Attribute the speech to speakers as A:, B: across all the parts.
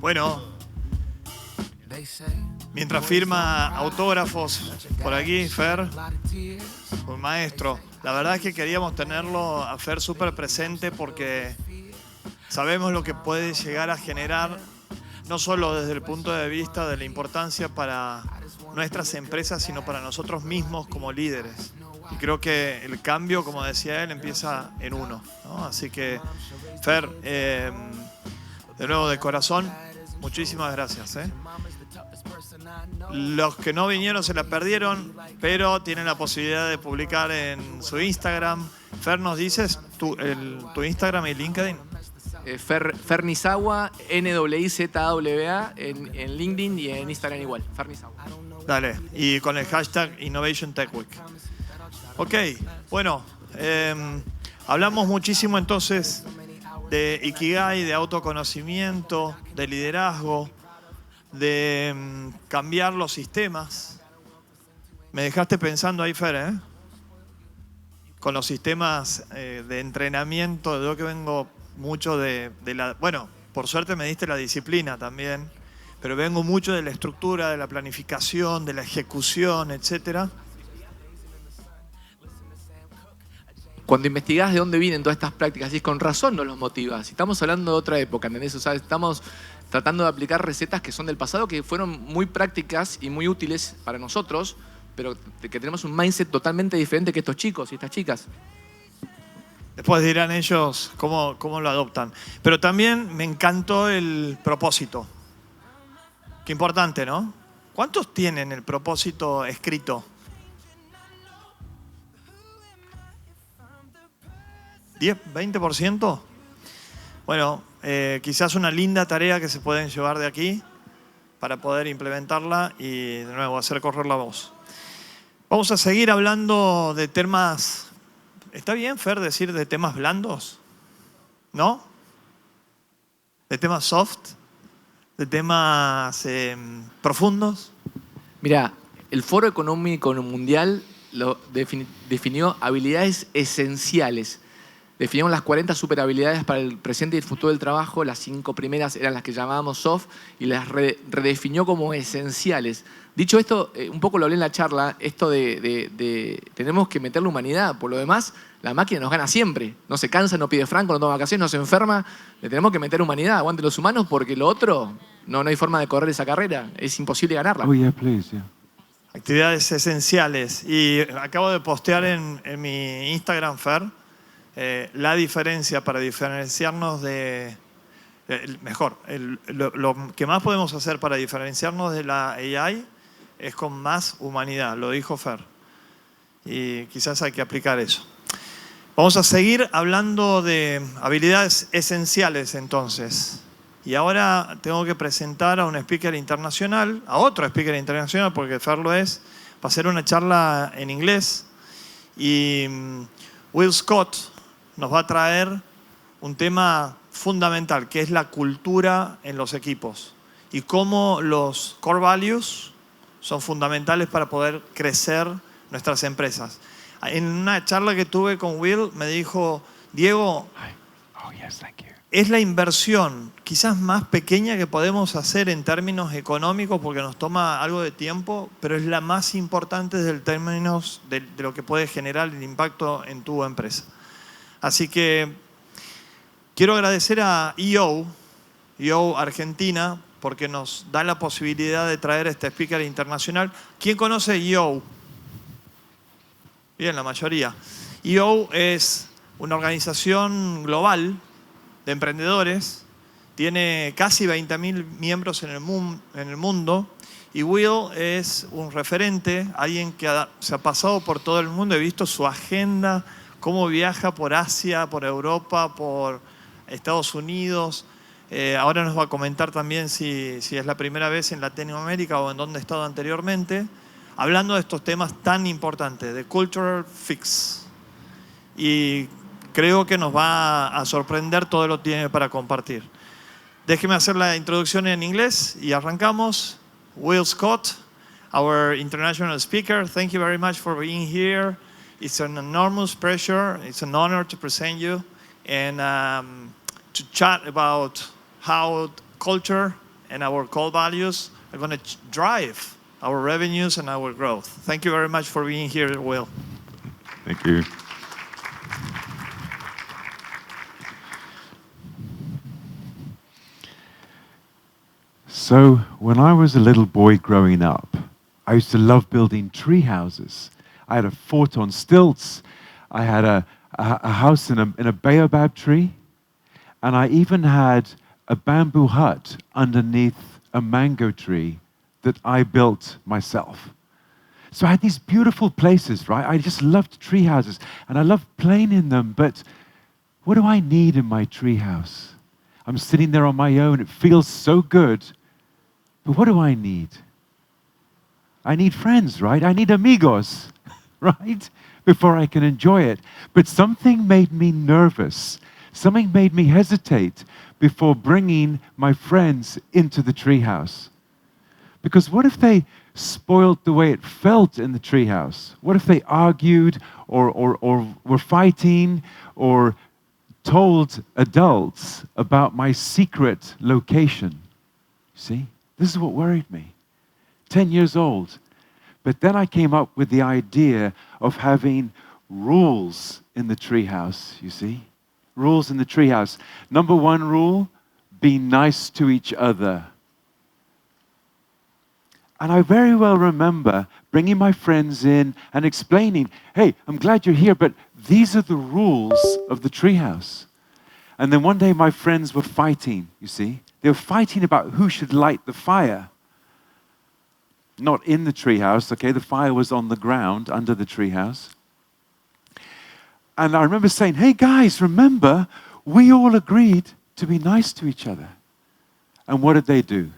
A: Bueno, mientras firma autógrafos por aquí, Fer, un maestro, la verdad es que queríamos tenerlo a Fer súper presente porque sabemos lo que puede llegar a generar, no solo desde el punto de vista de la importancia para nuestras empresas, sino para nosotros mismos como líderes. Y creo que el cambio, como decía él, empieza en uno, ¿no? Así que, Fer, de nuevo de corazón, muchísimas gracias, ¿eh? Los que no vinieron se la perdieron, pero tienen la posibilidad de publicar en su Instagram. Fer, ¿nos dices tu Instagram y LinkedIn?
B: Fernizawa, NWIZAWA, en LinkedIn y en Instagram igual. Fernizawa.
A: Dale, y con el hashtag Innovation Tech Week. Ok, bueno, hablamos muchísimo entonces de Ikigai, de autoconocimiento, de liderazgo, de cambiar los sistemas. Me dejaste pensando ahí, Fer, ¿eh? Con los sistemas de entrenamiento. Yo que vengo mucho de la... Bueno, por suerte me diste la disciplina también, pero vengo mucho de la estructura, de la planificación, de la ejecución, etcétera.
B: Cuando investigás de dónde vienen todas estas prácticas, y con razón nos los motivas. Estamos hablando de otra época, ¿entendés? O sea, estamos tratando de aplicar recetas que son del pasado, que fueron muy prácticas y muy útiles para nosotros, pero que tenemos un mindset totalmente diferente que estos chicos y estas chicas.
A: Después dirán ellos cómo lo adoptan. Pero también me encantó el propósito. Qué importante, ¿no? ¿Cuántos tienen el propósito escrito? ¿10, 20%? Bueno, quizás una linda tarea que se pueden llevar de aquí para poder implementarla y de nuevo hacer correr la voz. Vamos a seguir hablando de temas... ¿Está bien, Fer, decir de temas blandos? ¿No? ¿De temas soft? ¿De temas profundos?
B: Mira, el Foro Económico Mundial definió habilidades esenciales. Definimos las 40 superhabilidades para el presente y el futuro del trabajo. Las 5 primeras eran las que llamábamos soft y las redefinió como esenciales. Dicho esto, un poco lo hablé en la charla, esto de tenemos que meter la humanidad. Por lo demás, la máquina nos gana siempre. No se cansa, no pide franco, no toma vacaciones, no se enferma. Le tenemos que meter humanidad, aguante los humanos, porque lo otro, no hay forma de correr esa carrera. Es imposible ganarla.
C: Oh, yeah, please, yeah.
A: Actividades esenciales. Y acabo de postear en mi Instagram, Fer, la diferencia para diferenciarnos de... lo que más podemos hacer para diferenciarnos de la AI es con más humanidad, lo dijo Fer. Y quizás hay que aplicar eso. Vamos a seguir hablando de habilidades esenciales entonces. Y ahora tengo que presentar a un speaker internacional, a otro speaker internacional, porque Fer lo es, para hacer una charla en inglés. Y Will Scott nos va a traer un tema fundamental, que es la cultura en los equipos y cómo los core values son fundamentales para poder crecer nuestras empresas. En una charla que tuve con Will me dijo, Diego, es la inversión quizás más pequeña que podemos hacer en términos económicos porque nos toma algo de tiempo, pero es la más importante desde el términos de lo que puede generar el impacto en tu empresa. Así que quiero agradecer a EO Argentina, porque nos da la posibilidad de traer a este speaker internacional. ¿Quién conoce EO? Bien, la mayoría. EO es una organización global de emprendedores. Tiene casi 20.000 miembros en el mundo. Y Will es un referente, alguien que se ha pasado por todo el mundo. He visto su agenda, cómo viaja por Asia, por Europa, por Estados Unidos. Ahora nos va a comentar también si es la primera vez en Latinoamérica o en dónde ha estado anteriormente, hablando de estos temas tan importantes, de cultural fix. Y creo que nos va a sorprender todo lo que tiene para compartir. Déjeme hacer la introducción en inglés y arrancamos. Will Scott, our international speaker, thank you very much for being here. It's an enormous pleasure. It's an honor to present you and to chat about how culture and our core values are going to drive our revenues and our growth. Thank you very much for being here, Will.
C: Thank you. So, when I was a little boy growing up, I used to love building tree houses. I had a fort on stilts. I had a house in a baobab tree. And I even had a bamboo hut underneath a mango tree that I built myself. So I had these beautiful places, right? I just loved tree houses. And I loved playing in them. But what do I need in my tree house? I'm sitting there on my own. It feels so good. But what do I need? I need friends, right? I need amigos, right? Before I can enjoy it. But something made me nervous. Something made me hesitate before bringing my friends into the treehouse. Because what if they spoiled the way it felt in the treehouse? What if they argued or were fighting or told adults about my secret location? See? This is what worried me. 10 years old. But then I came up with the idea of having rules in the treehouse, you see? Rules in the treehouse. Number 1 rule, be nice to each other. And I very well remember bringing my friends in and explaining, hey, I'm glad you're here, but these are the rules of the treehouse. And then one day my friends were fighting, you see? They were fighting about who should light the fire. Not in the treehouse, okay? The fire was on the ground under the treehouse. And I remember saying, hey guys, remember, we all agreed to be nice to each other. And what did they do?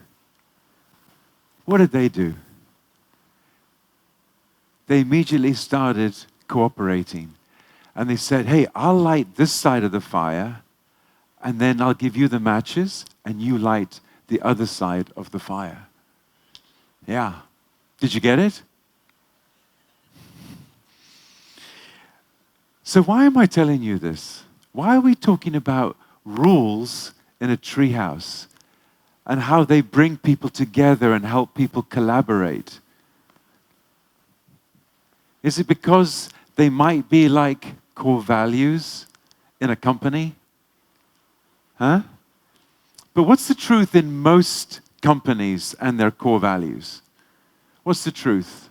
C: What did they do? They immediately started cooperating. And they said, hey, I'll light this side of the fire, and then I'll give you the matches, and you light the other side of the fire. Yeah. Did you get it? So why am I telling you this? Why are we talking about rules in a treehouse and how they bring people together and help people collaborate? Is it because they might be like core values in a company? Huh? But what's the truth in most companies and their core values? What's the truth?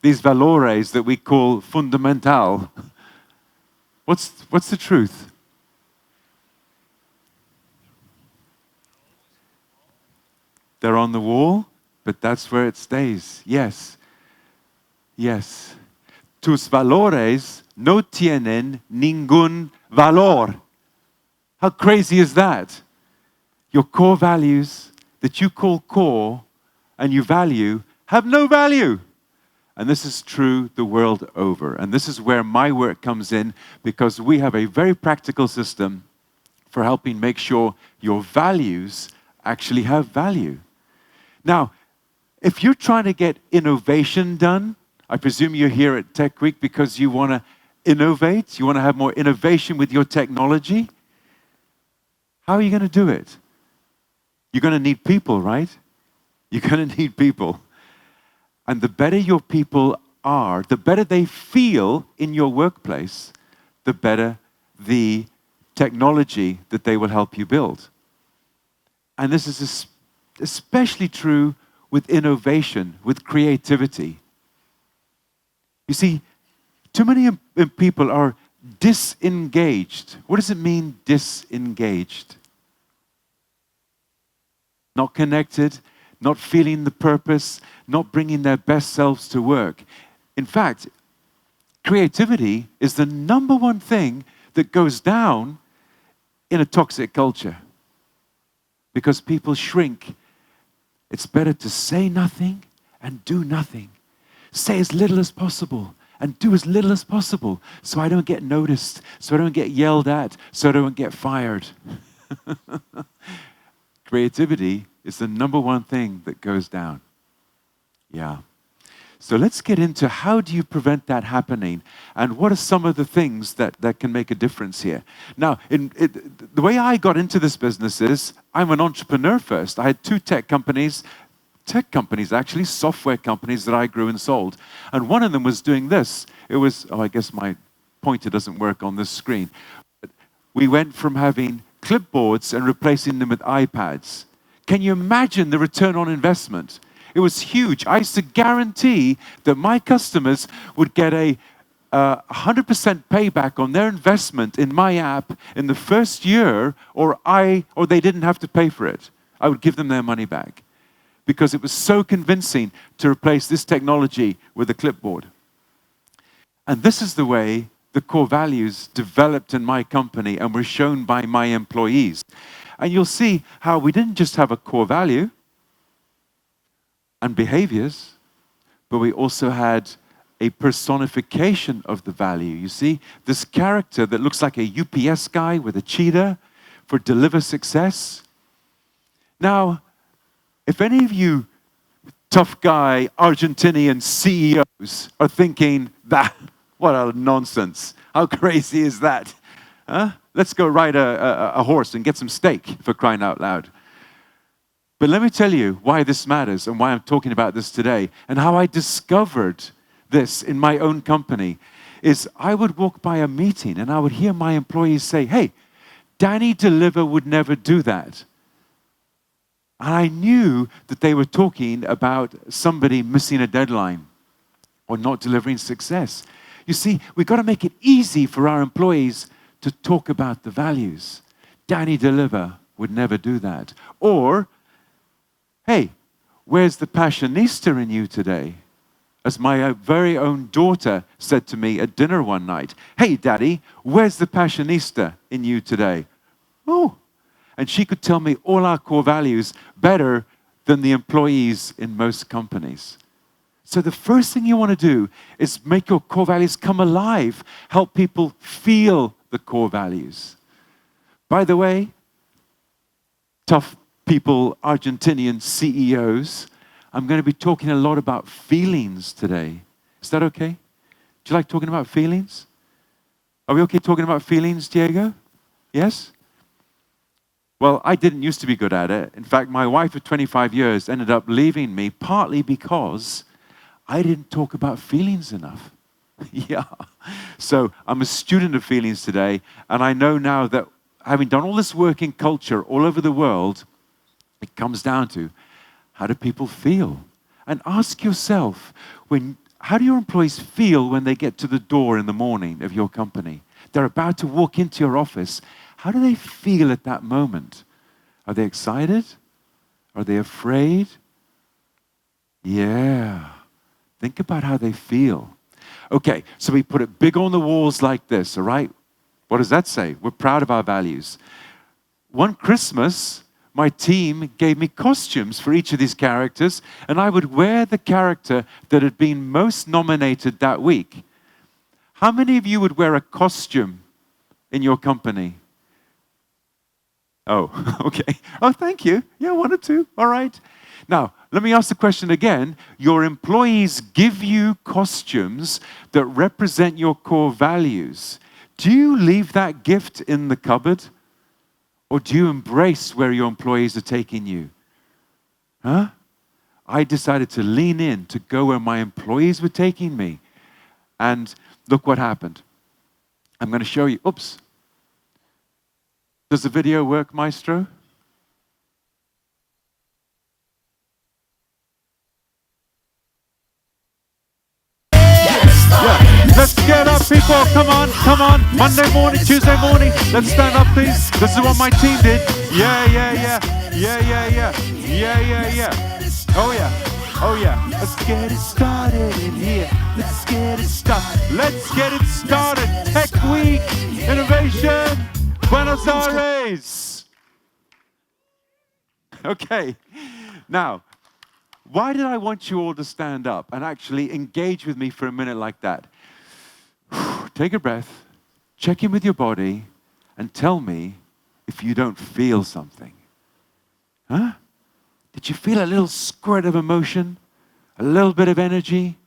C: These valores that we call fundamental. What's the truth? They're on the wall, but that's where it stays. Yes. Yes. Tus valores no tienen ningún valor. How crazy is that? Your core values that you call core and you value have no value. And this is true the world over. And this is where my work comes in, because we have a very practical system for helping make sure your values actually have value. Now, if you're trying to get innovation done, I presume you're here at Tech Week because you want to innovate, you want to have more innovation with your technology. How are you going to do it? You're going to need people, right? You're going to need people. And the better your people are, the better they feel in your workplace, the better the technology that they will help you build. And this is especially true with innovation, with creativity. You see, too many people are disengaged. What does it mean, disengaged? Not connected, not feeling the purpose, not bringing their best selves to work. In fact, creativity is the number one thing that goes down in a toxic culture. Because people shrink. It's better to say nothing and do nothing. Say as little as possible and do as little as possible so I don't get noticed, so I don't get yelled at, so I don't get fired. Creativity is the number one thing that goes down. Yeah. So let's get into how do you prevent that happening, and what are some of the things that can make a difference here. Now, the way I got into this business is I'm an entrepreneur first. I had two tech companies actually, software companies that I grew and sold. And one of them was doing this. It was, I guess my pointer doesn't work on this screen. But we went from having clipboards and replacing them with iPads. Can you imagine the return on investment? It was huge. I used to guarantee that my customers would get a 100% payback on their investment in my app in the first year, or they didn't have to pay for it. I would give them their money back because it was so convincing to replace this technology with a clipboard. And this is the way the core values developed in my company and were shown by my employees. And you'll see how we didn't just have a core value and behaviors, but we also had a personification of the value. You see, this character that looks like a UPS guy with a cheetah for deliver success. Now, if any of you tough guy Argentinian CEOs are thinking, that, what a nonsense. How crazy is that? Huh? Let's go ride a horse and get some steak, for crying out loud. But let me tell you why this matters and why I'm talking about this today, and how I discovered this in my own company. Is I would walk by a meeting and I would hear my employees say, hey, Danny Deliver would never do that. And I knew that they were talking about somebody missing a deadline or not delivering success. You see, we've got to make it easy for our employees to talk about the values. Danny Deliver would never do that. Or, hey, where's the passionista in you today? As my very own daughter said to me at dinner one night, hey, Daddy, where's the passionista in you today? Oh, and she could tell me all our core values better than the employees in most companies. So the first thing you want to do is make your core values come alive. Help people feel the core values. By the way, tough people, Argentinian CEOs, I'm going to be talking a lot about feelings today. Is that okay? Do you like talking about feelings? Are we okay talking about feelings, Diego? Yes? Well, I didn't used to be good at it. In fact, my wife of 25 years ended up leaving me partly because I didn't talk about feelings enough. Yeah. So I'm a student of feelings today, and I know now that having done all this work in culture all over the world, it comes down to how do people feel? And ask yourself, how do your employees feel when they get to the door in the morning of your company? They're about to walk into your office. How do they feel at that moment? Are they excited? Are they afraid? Yeah. Think about how they feel. Okay, so we put it big on the walls like this, all right? What does that say? We're proud of our values. One Christmas, my team gave me costumes for each of these characters, and I would wear the character that had been most nominated that week. How many of you would wear a costume in your company? Oh, okay. Oh, thank you. Yeah, one or two. All right. Now, let me ask the question again. Your employees give you costumes that represent your core values. Do you leave that gift in the cupboard? Or do you embrace where your employees are taking you? Huh? I decided to lean in, to go where my employees were taking me. And look what happened. I'm going to show you. Oops. Does the video work, Maestro? Yeah. Let's get up, people. Come on, come on. Monday morning, Tuesday morning. Let's stand up, please. This is what my team did. Yeah, yeah, yeah. Yeah, yeah, yeah. Yeah, yeah, yeah. Oh, yeah. Oh, yeah. Let's get it started in here. Let's get it started. Let's get it started. Tech Week. Innovation. Buenos Aires. Okay. Now, why did I want you all to stand up and actually engage with me for a minute like that? Take a breath, check in with your body, and tell me if you don't feel something. Huh? Did you feel a little squirt of emotion? A little bit of energy?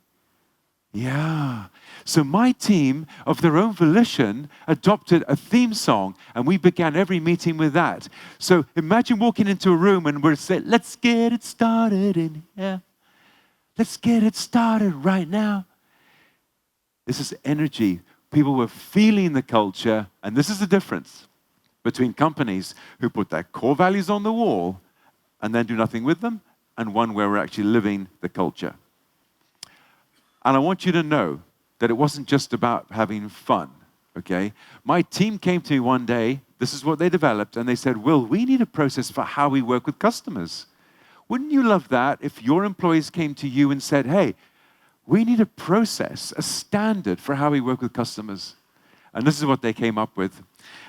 C: Yeah. So my team, of their own volition, adopted a theme song, and we began every meeting with that. So imagine walking into a room and we're saying, let's get it started in here. Let's get it started right now. This is energy. People were feeling the culture, and this is the difference between companies who put their core values on the wall and then do nothing with them, and one where we're actually living the culture. And I want you to know that it wasn't just about having fun, okay? My team came to me one day, this is what they developed, and they said, Will, we need a process for how we work with customers. Wouldn't you love that if your employees came to you and said, hey, we need a process, a standard for how we work with customers? And this is what they came up with.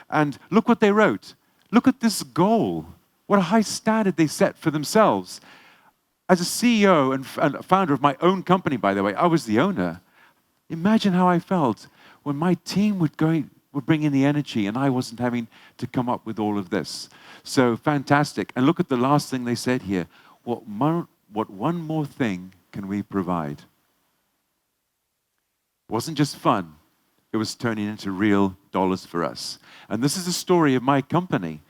C: And look what they wrote. Look at this goal. What a high standard they set for themselves. As a CEO and founder of my own company, by the way, I was the owner. Imagine how I felt when my team would bring in the energy and I wasn't having to come up with all of this. So fantastic. And look at the last thing they said here. What one more thing can we provide? It wasn't just fun. It was turning into real dollars for us. And this is the story of my company.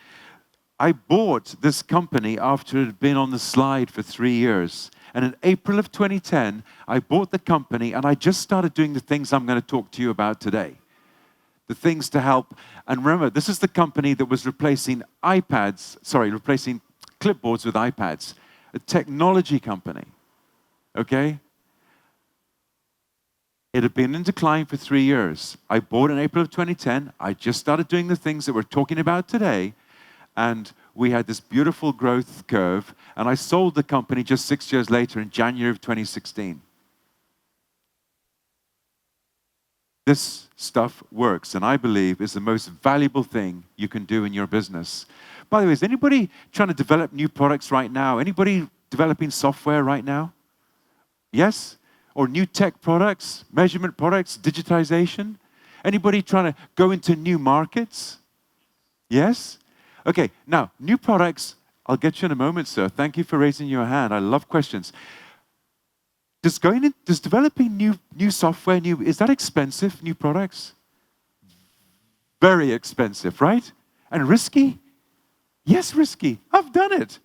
C: I bought this company after it had been on the slide for 3 years. And in April of 2010, I bought the company and I just started doing the things I'm going to talk to you about today. The things to help. And remember, this is the company that was replacing replacing clipboards with iPads. A technology company. Okay? It had been in decline for 3 years. I bought in April of 2010. I just started doing the things that we're talking about today. And we had this beautiful growth curve. And I sold the company just 6 years later in January of 2016. This stuff works, and I believe is the most valuable thing you can do in your business. By the way, is anybody trying to develop new products right now? Anybody developing software right now? Yes? Or new tech products, measurement products, digitization? Anybody trying to go into new markets? Yes? Okay, now, new products, I'll get you in a moment, sir. Thank you for raising your hand. I love questions. Does developing new software, is that expensive, new products? Very expensive, right? And risky? Yes, risky. I've done it.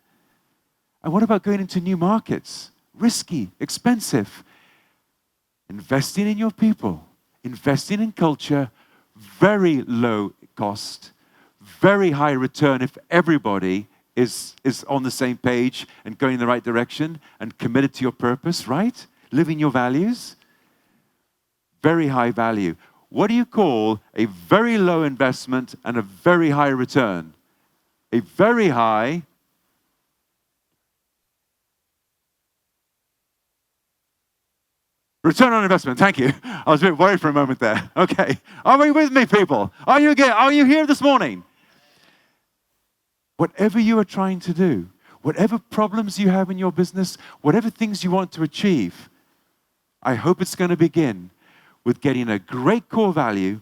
C: And what about going into new markets? Risky, expensive. Investing in your people, investing in culture, very low cost, very high return if everybody is on the same page and going in the right direction and committed to your purpose, right? Living your values. Very high value. What do you call a very low investment and a very high return? A very high return on investment. Thank you. I was a bit worried for a moment there. Okay. Are we with me, people? Are you here this morning? Whatever you are trying to do, whatever problems you have in your business, whatever things you want to achieve, I hope it's going to begin with getting a great core value,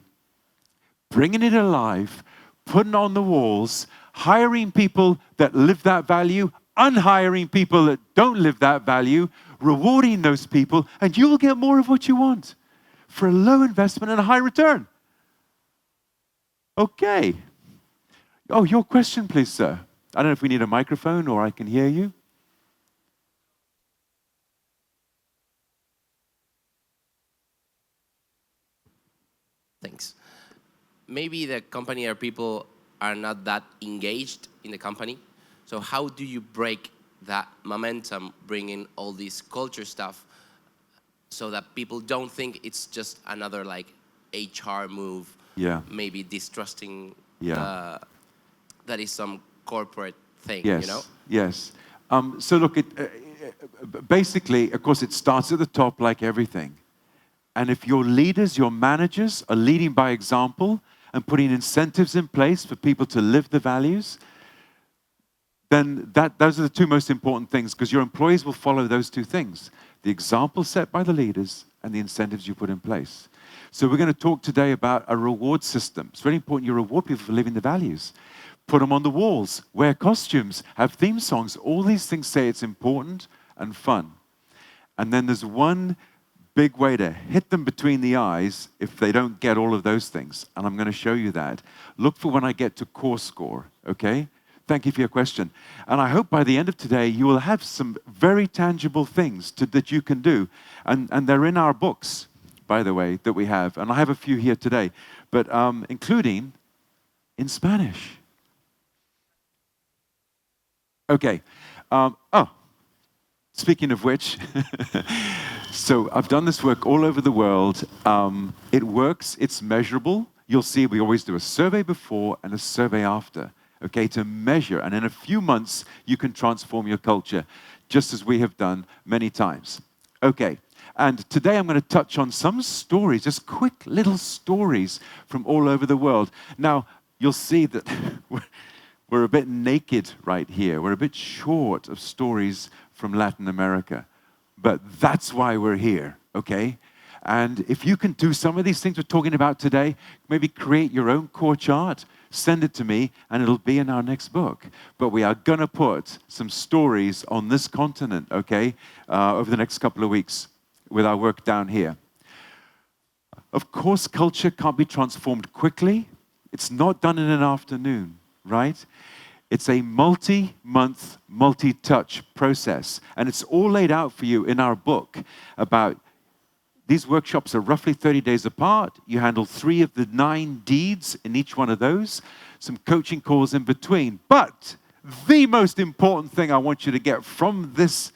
C: bringing it alive, putting it on the walls, hiring people that live that value, unhiring people that don't live that value, rewarding those people, and you will get more of what you want for a low investment and a high return. Okay. Oh, your question, please, sir. I don't know if we need a microphone or I can hear you.
D: Thanks. Maybe the company or people are not that engaged in the company. So how do you break that momentum, bringing all this culture stuff so that people don't think it's just another like HR move, maybe distrusting that is some corporate thing,
C: yes,
D: you know?
C: Yes. So look, basically, of course, it starts at the top like everything. And if your leaders, your managers are leading by example and putting incentives in place for people to live the values, then those are the two most important things, because your employees will follow those two things. The example set by the leaders and the incentives you put in place. So we're going to talk today about a reward system. It's very important you reward people for living the values. Put them on the walls, wear costumes, have theme songs. All these things say it's important and fun. And then there's one big way to hit them between the eyes if they don't get all of those things. And I'm going to show you that. Look for when I get to core score, okay? Thank you for your question. And I hope by the end of today, you will have some very tangible things that you can do. And they're in our books, by the way, that we have. And I have a few here today, but including in Spanish. Okay. Speaking of which, so I've done this work all over the world. It works, it's measurable. You'll see we always do a survey before and a survey after, okay, to measure. And in a few months, you can transform your culture, just as we have done many times. Okay, and today I'm going to touch on some stories, just quick little stories from all over the world. Now, you'll see that we're a bit naked right here. We're a bit short of stories from Latin America. But that's why we're here, okay? And if you can do some of these things we're talking about today, maybe create your own core chart, send it to me, and it'll be in our next book. But we are going to put some stories on this continent, okay, over the next couple of weeks with our work down here. Of course, culture can't be transformed quickly. It's not done in an afternoon, right? It's a multi-month, multi-touch process. And it's all laid out for you in our book about these workshops are roughly 30 days apart. You handle 3 of the 9 deeds in each one of those, some coaching calls in between. But the most important thing I want you to get from this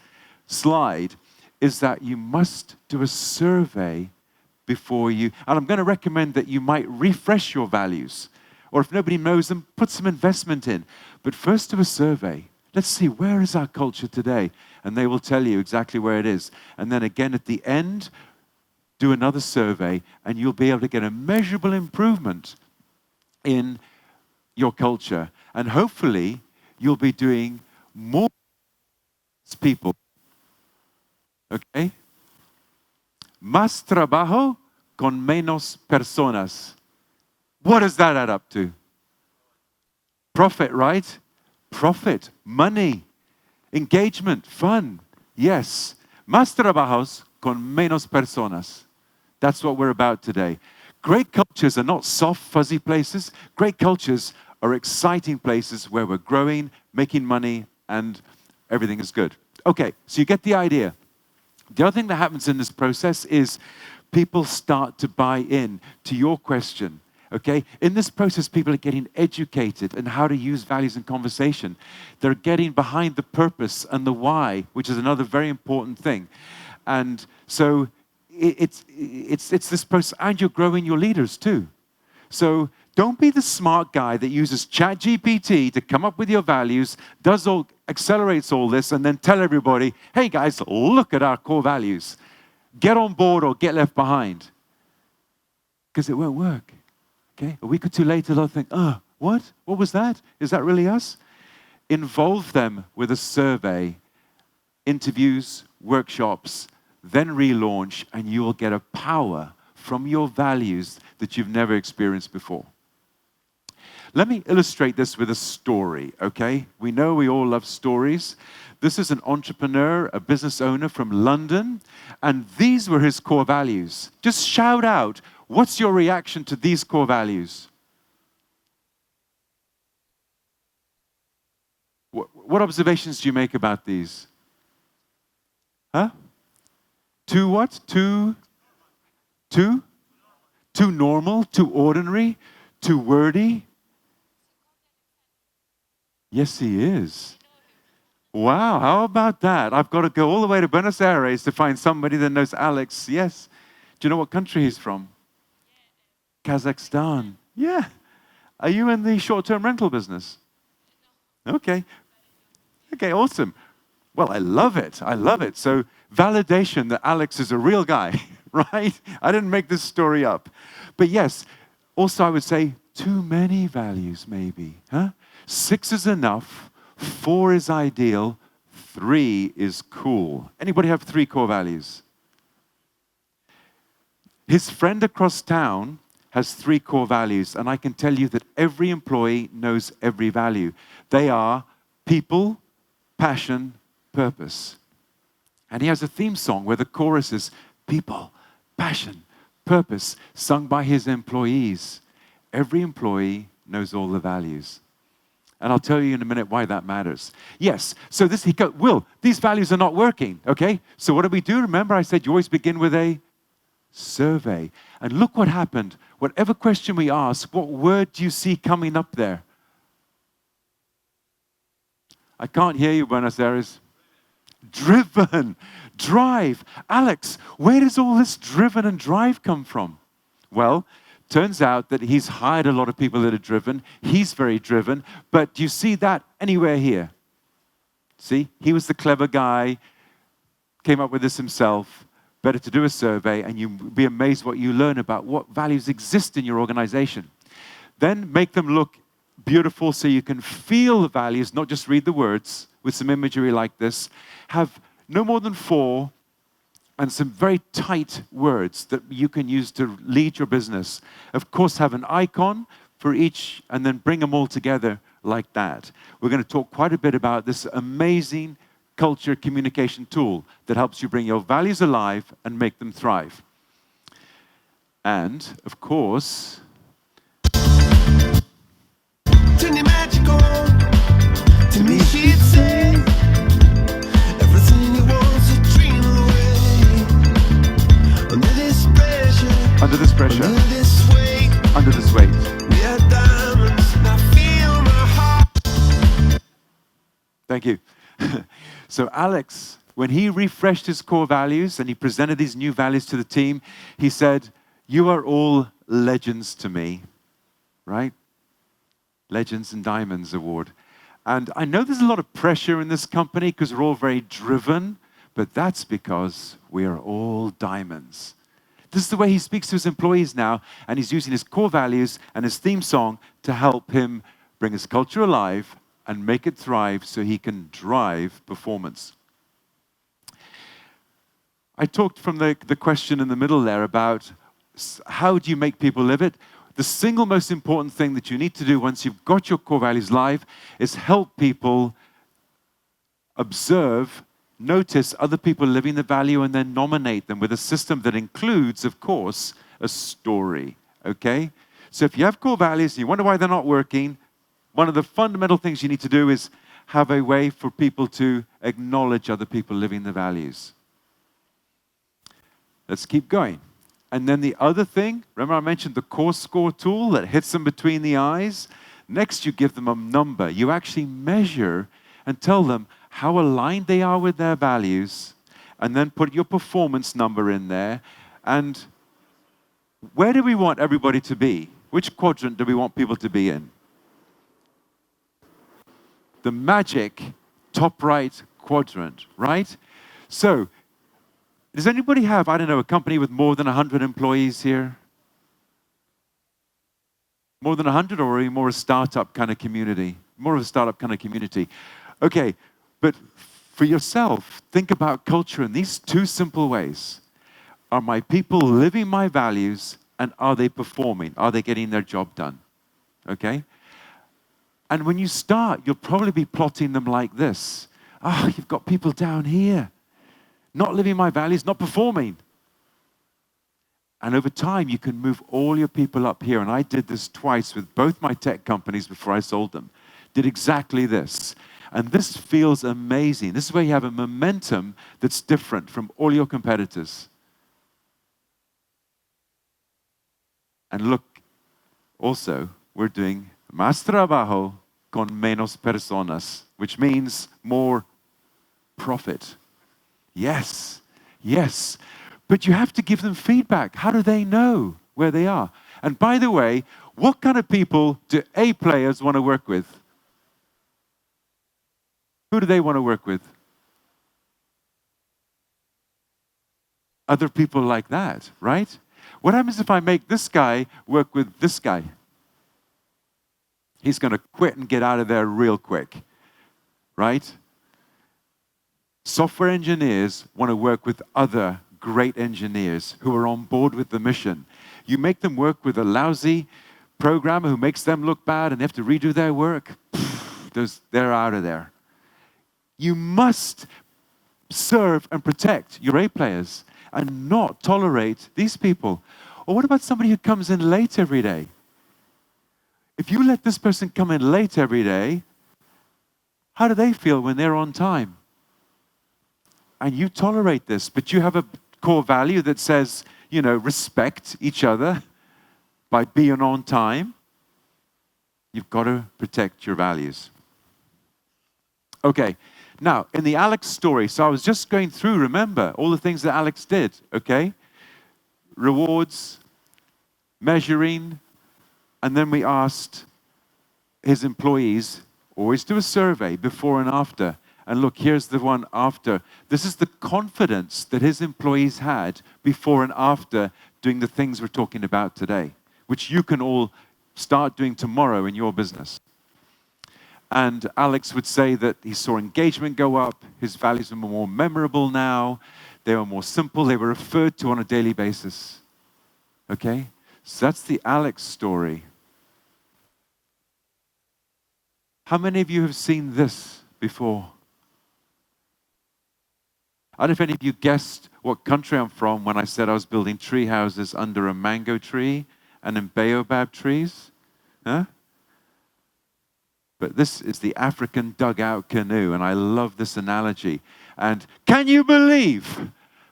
C: slide is that you must do a survey before you, and I'm going to recommend that you might refresh your values. Or if nobody knows them, put some investment in. But first do a survey. Let's see, where is our culture today? And they will tell you exactly where it is. And then again at the end, do another survey, and you'll be able to get a measurable improvement in your culture. And hopefully, you'll be doing more people. Okay? Más trabajo con menos personas. What does that add up to? Profit, right? Profit, money, engagement, fun. Yes. Más trabajos con menos personas. That's what we're about today. Great cultures are not soft, fuzzy places. Great cultures are exciting places where we're growing, making money, and everything is good. Okay, so you get the idea. The other thing that happens in this process is people start to buy in to your question. Okay? In this process, people are getting educated in how to use values in conversation. They're getting behind the purpose and the why, which is another very important thing. And so it's this process, and you're growing your leaders too. So don't be the smart guy that uses ChatGPT to come up with your values, accelerates all this, and then tell everybody, hey guys, look at our core values. Get on board or get left behind. Because it won't work. Okay? A week or two later, they'll think, oh, what? What was that? Is that really us? Involve them with a survey, interviews, workshops, then relaunch, and you will get a power from your values that you've never experienced before. Let me illustrate this with a story, okay? We know we all love stories. This is an entrepreneur, a business owner from London, and these were his core values. Just shout out, what's your reaction to these core values? What observations do you make about these? Huh? Too what? Too normal? Too ordinary? Too wordy? Yes, he is. Wow, how about that? I've got to go all the way to Buenos Aires to find somebody that knows Alex. Yes. Do you know what country he's from? Kazakhstan. Yeah. Are you in the short-term rental business? Okay. Okay, awesome. Well, I love it. I love it. So validation that Alex is a real guy, right? I didn't make this story up. But yes, also I would say too many values maybe. Huh? 6 is enough. 4 is ideal. 3 is cool. Anybody have 3 core values? His friend across town has 3 core values, and I can tell you that every employee knows every value. They are people, passion, purpose. And he has a theme song where the chorus is people, passion, purpose, sung by his employees. Every employee knows all the values. And I'll tell you in a minute why that matters. Yes, so Will, these values are not working, okay? So what do we do? Remember I said you always begin with a survey. And look what happened. Whatever question we ask, what word do you see coming up there? I can't hear you, Buenos Aires. Driven, drive. Alex, where does all this driven and drive come from? Well, turns out that he's hired a lot of people that are driven. He's very driven. But do you see that anywhere here? See, he was the clever guy, came up with this himself. Better to do a survey, and you'll be amazed what you learn about what values exist in your organization. Then make them look beautiful so you can feel the values, not just read the words with some imagery like this. Have no more than 4 and some very tight words that you can use to lead your business. Of course, have an icon for each and then bring them all together like that. We're going to talk quite a bit about this amazing culture communication tool that helps you bring your values alive and make them thrive. And, of course,
E: turn your magic on. To me she'd say everything you want's a dream away. Under this pressure,
C: under this pressure, under this weight,
E: we are diamonds, and I feel my heart.
C: Thank you. So Alex, when he refreshed his core values and he presented these new values to the team, he said, "You are all legends to me," right? Legends and Diamonds Award. And I know there's a lot of pressure in this company because we're all very driven, but that's because we are all diamonds. This is the way he speaks to his employees now, and he's using his core values and his theme song to help him bring his culture alive and make it thrive so he can drive performance. I talked from the question in the middle there about how do you make people live it? The single most important thing that you need to do once you've got your core values live is help people observe, notice other people living the value and then nominate them with a system that includes, of course, a story, okay? So if you have core values and you wonder why they're not working, one of the fundamental things you need to do is have a way for people to acknowledge other people living the values. Let's keep going. And then the other thing, remember I mentioned the core score tool that hits them between the eyes? Next, you give them a number. You actually measure and tell them how aligned they are with their values, and then put your performance number in there. And where do we want everybody to be? Which quadrant do we want people to be in? The magic top right quadrant, right? So, does anybody have, I don't know, a company with more than 100 employees here? More than 100, or are you more a startup kind of community? More of a startup kind of community. Okay, but for yourself, think about culture in these 2 simple ways. Are my people living my values, and are they performing? Are they getting their job done? Okay? And when you start, you'll probably be plotting them like this. Oh, you've got people down here. Not living my values, not performing. And over time, you can move all your people up here. And I did this twice with both my tech companies before I sold them. Did exactly this. And this feels amazing. This is where you have a momentum that's different from all your competitors. And look, also, we're doing más trabajo con menos personas, which means more profit. Yes, yes. But you have to give them feedback. How do they know where they are? And by the way, what kind of people do A players want to work with? Who do they want to work with? Other people like that, right? What happens if I make this guy work with this guy? He's going to quit and get out of there real quick, right? Software engineers want to work with other great engineers who are on board with the mission. You make them work with a lousy programmer who makes them look bad and they have to redo their work, they're out of there. You must serve and protect your A players. and not tolerate these people? Or what about somebody who comes in late every day? If you let this person come in late every day, how do they feel when they're on time? And you tolerate this, but you have a core value that says, you know, respect each other by being on time. You've got to protect your values. Okay, now in the Alex story, so I was just going through, remember, all the things that Alex did, okay? Rewards, measuring, and then we asked his employees, always do a survey before and after. And look, here's the one after. This is the confidence that his employees had before and after doing the things we're talking about today, which you can all start doing tomorrow in your business. And Alex would say that he saw engagement go up, his values were more memorable now, they were more simple, they were referred to on a daily basis. Okay? So that's the Alex story. How many of you have seen this before? I don't know if any of you guessed what country I'm from when I said I was building tree houses under a mango tree and in baobab trees. Huh? But this is the African dugout canoe, and I love this analogy. And can you believe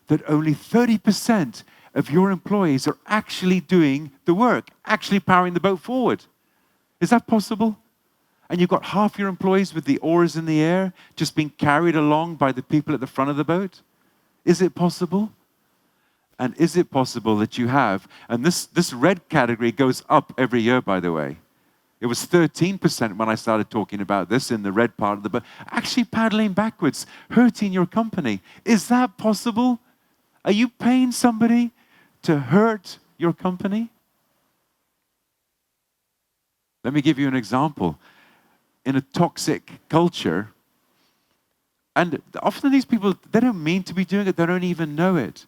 C: that only 30% of your employees are actually doing the work, actually powering the boat forward? Is that possible? And you've got half your employees with the oars in the air, just being carried along by the people at the front of the boat? Is it possible? And is it possible that you have, and this red category goes up every year, by the way. It was 13% when I started talking about this in the red part of the boat. Actually paddling backwards, hurting your company. Is that possible? Are you paying somebody to hurt your company? Let me give you an example. In a toxic culture, and often these people, they don't mean to be doing it, they don't even know it.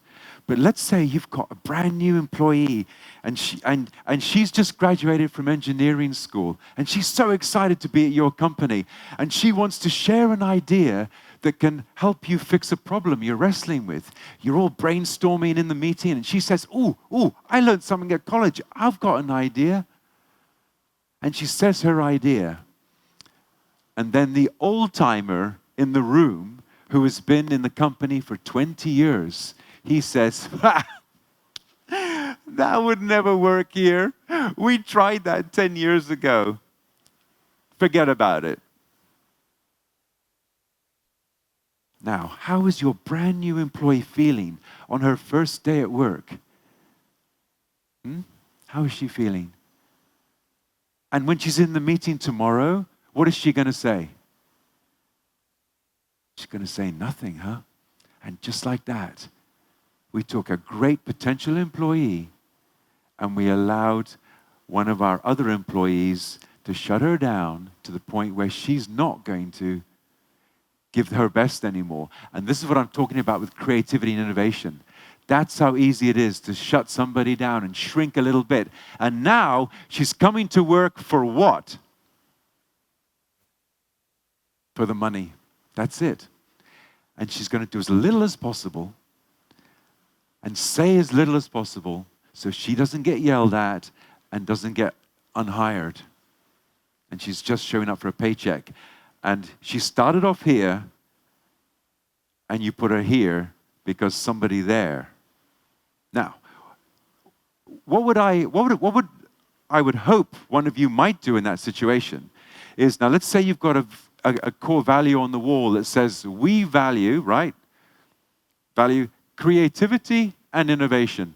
C: But let's say you've got a brand new employee and she's just graduated from engineering school and she's so excited to be at your company and she wants to share an idea that can help you fix a problem you're wrestling with. You're all brainstorming in the meeting and she says, ooh, I learned something at college. I've got an idea. And she says her idea. And then the old-timer in the room who has been in the company for 20 years, he says, that would never work here. We tried that 10 years ago. Forget about it. Now, how is your brand new employee feeling on her first day at work? How is she feeling? And when she's in the meeting tomorrow, what is she going to say? She's going to say nothing, huh? And just like that, we took a great potential employee and we allowed one of our other employees to shut her down to the point where she's not going to give her best anymore. And this is what I'm talking about with creativity and innovation. That's how easy it is to shut somebody down and shrink a little bit. And now she's coming to work for what? For the money. That's it. And she's going to do as little as possible and say as little as possible so she doesn't get yelled at and doesn't get unhired. And she's just showing up for a paycheck. And she started off here and you put her here because somebody there. Now, what would I would hope one of you might do in that situation is, now let's say you've got a core value on the wall that says we value, right? Value creativity and innovation.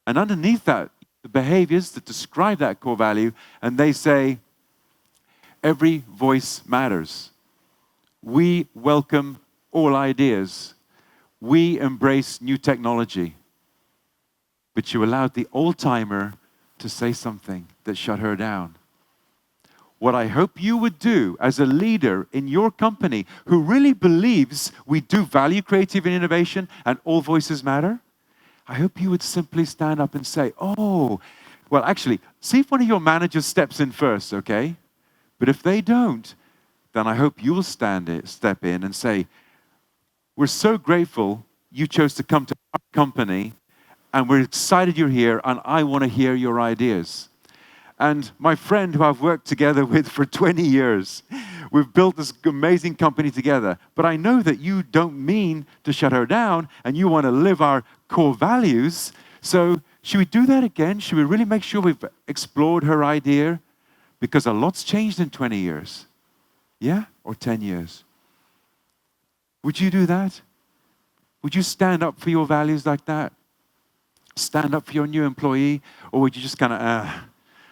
C: And underneath that, the behaviors that describe that core value, and they say, every voice matters. We welcome all ideas. We embrace new technology. But you allowed the old-timer to say something that shut her down. What I hope you would do as a leader in your company who really believes we do value creativity and innovation and all voices matter, I hope you would simply stand up and say, oh, well, actually, see if one of your managers steps in first, okay? But if they don't, then I hope you will step in and say, we're so grateful you chose to come to our company, and we're excited you're here, and I want to hear your ideas. And my friend who I've worked together with for 20 years, we've built this amazing company together. But I know that you don't mean to shut her down, and you want to live our core values. So should we do that again? Should we really make sure we've explored her idea? Because a lot's changed in 20 years. Yeah? Or 10 years. Would you do that? Would you stand up for your values like that? Stand up for your new employee? Or would you just kind of,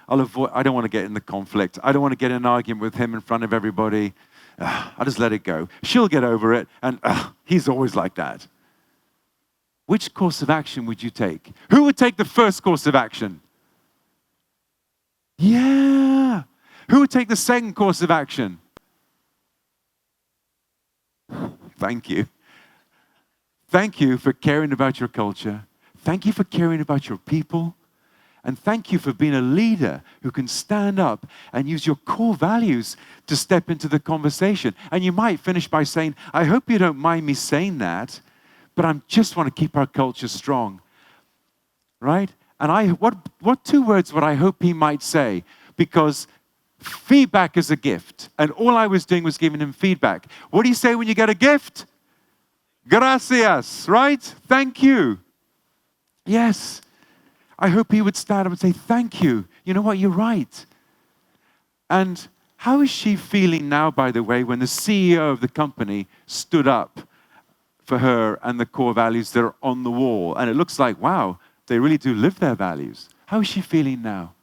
C: I don't want to get in the conflict. I don't want to get in an argument with him in front of everybody. I'll just let it go. She'll get over it, and he's always like that. Which course of action would you take? Who would take the first course of action? Yeah. Who would take the second course of action? Thank you. Thank you for caring about your culture. Thank you for caring about your people. And thank you for being a leader who can stand up and use your core values to step into the conversation. And you might finish by saying, I hope you don't mind me saying that, but I just want to keep our culture strong. Right? And what 2 words would I hope he might say? Because feedback is a gift. And all I was doing was giving him feedback. What do you say when you get a gift? Gracias, right? Thank you. Yes. I hope he would stand up and say, thank you. You know what? You're right. And how is she feeling now, by the way, when the CEO of the company stood up for her and the core values that are on the wall? And it looks like, wow, they really do live their values. How is she feeling now?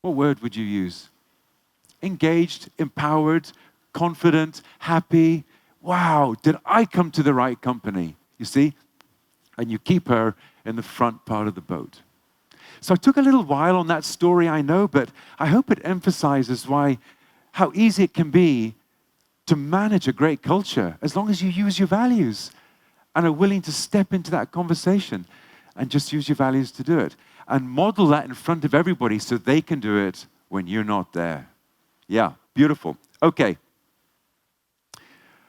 C: What word would you use? Engaged, empowered, confident, happy. Wow, did I come to the right company? You see? And you keep her in the front part of the boat. So I took a little while on that story, I know, but I hope it emphasizes how easy it can be to manage a great culture as long as you use your values and are willing to step into that conversation and just use your values to do it. And model that in front of everybody so they can do it when you're not there. Yeah, beautiful. Okay.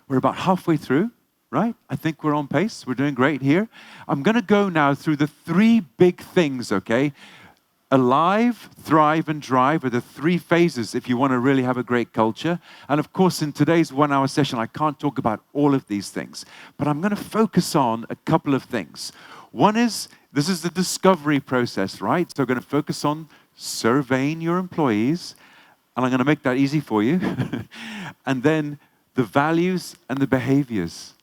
C: We're about halfway through. Right? I think we're on pace. We're doing great here. I'm going to go now through the 3 big things, okay? Alive, thrive, and drive are the 3 phases if you want to really have a great culture. And of course, in today's 1-hour session, I can't talk about all of these things. But I'm going to focus on a couple of things. One is, this is the discovery process, right? So I'm going to focus on surveying your employees. And I'm going to make that easy for you. And then the values and the behaviors.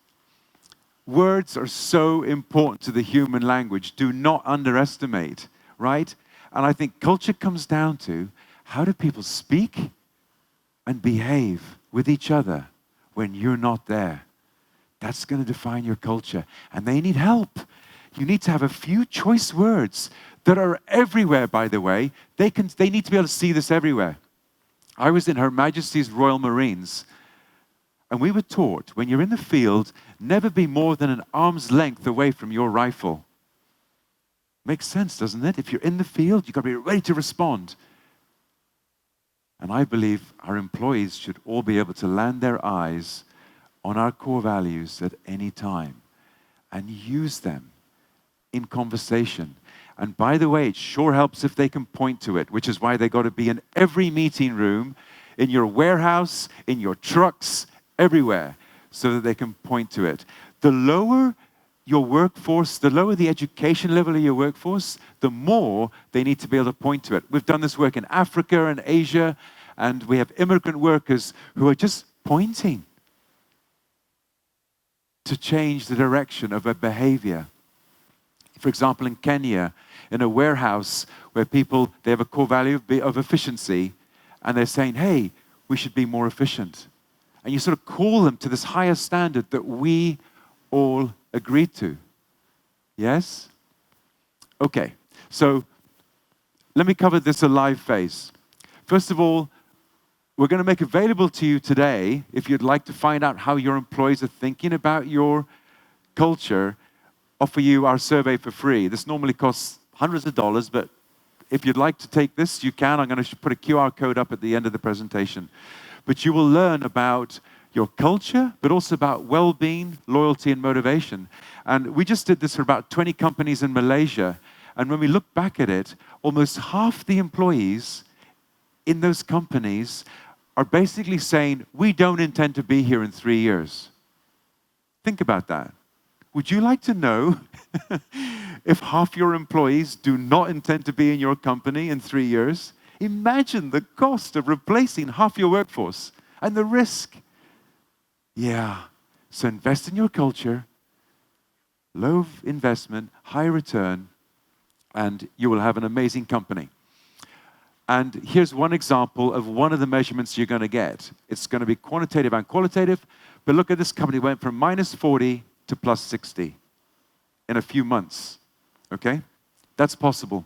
C: Words are so important to the human language. Do not underestimate, right? And I think culture comes down to how do people speak and behave with each other when you're not there. That's going to define your culture. And they need help. You need to have a few choice words that are everywhere, by the way. They need to be able to see this everywhere. I was in Her Majesty's Royal Marines. And we were taught, when you're in the field, never be more than an arm's length away from your rifle. Makes sense, doesn't it? If you're in the field, you've got to be ready to respond. And I believe our employees should all be able to land their eyes on our core values at any time and use them in conversation. And by the way, it sure helps if they can point to it, which is why they got to be in every meeting room, in your warehouse, in your trucks, everywhere, so that they can point to it. The lower your workforce, the lower the education level of your workforce, the more they need to be able to point to it. We've done this work in Africa and Asia, and we have immigrant workers who are just pointing to change the direction of a behavior. For example, in Kenya, in a warehouse where they have a core value of efficiency, and they're saying, hey, we should be more efficient. And you sort of call them to this higher standard that we all agreed to. Yes? Okay, so let me cover this alive phase. First of all, we're going to make available to you today, if you'd like to find out how your employees are thinking about your culture, offer you our survey for free. This normally costs hundreds of dollars, but if you'd like to take this, you can. I'm going to put a QR code up at the end of the presentation. But you will learn about your culture, but also about well-being, loyalty, and motivation. And we just did this for about 20 companies in Malaysia. And when we look back at it, almost half the employees in those companies are basically saying, we don't intend to be here in 3 years. Think about that. Would you like to know if half your employees do not intend to be in your company in 3 years? Imagine the cost of replacing half your workforce and the risk. Yeah, so invest in your culture, low investment, high return, and you will have an amazing company. And here's one example of one of the measurements you're going to get. It's going to be quantitative and qualitative, but look at this company went from -40 to +60 in a few months, okay? That's possible.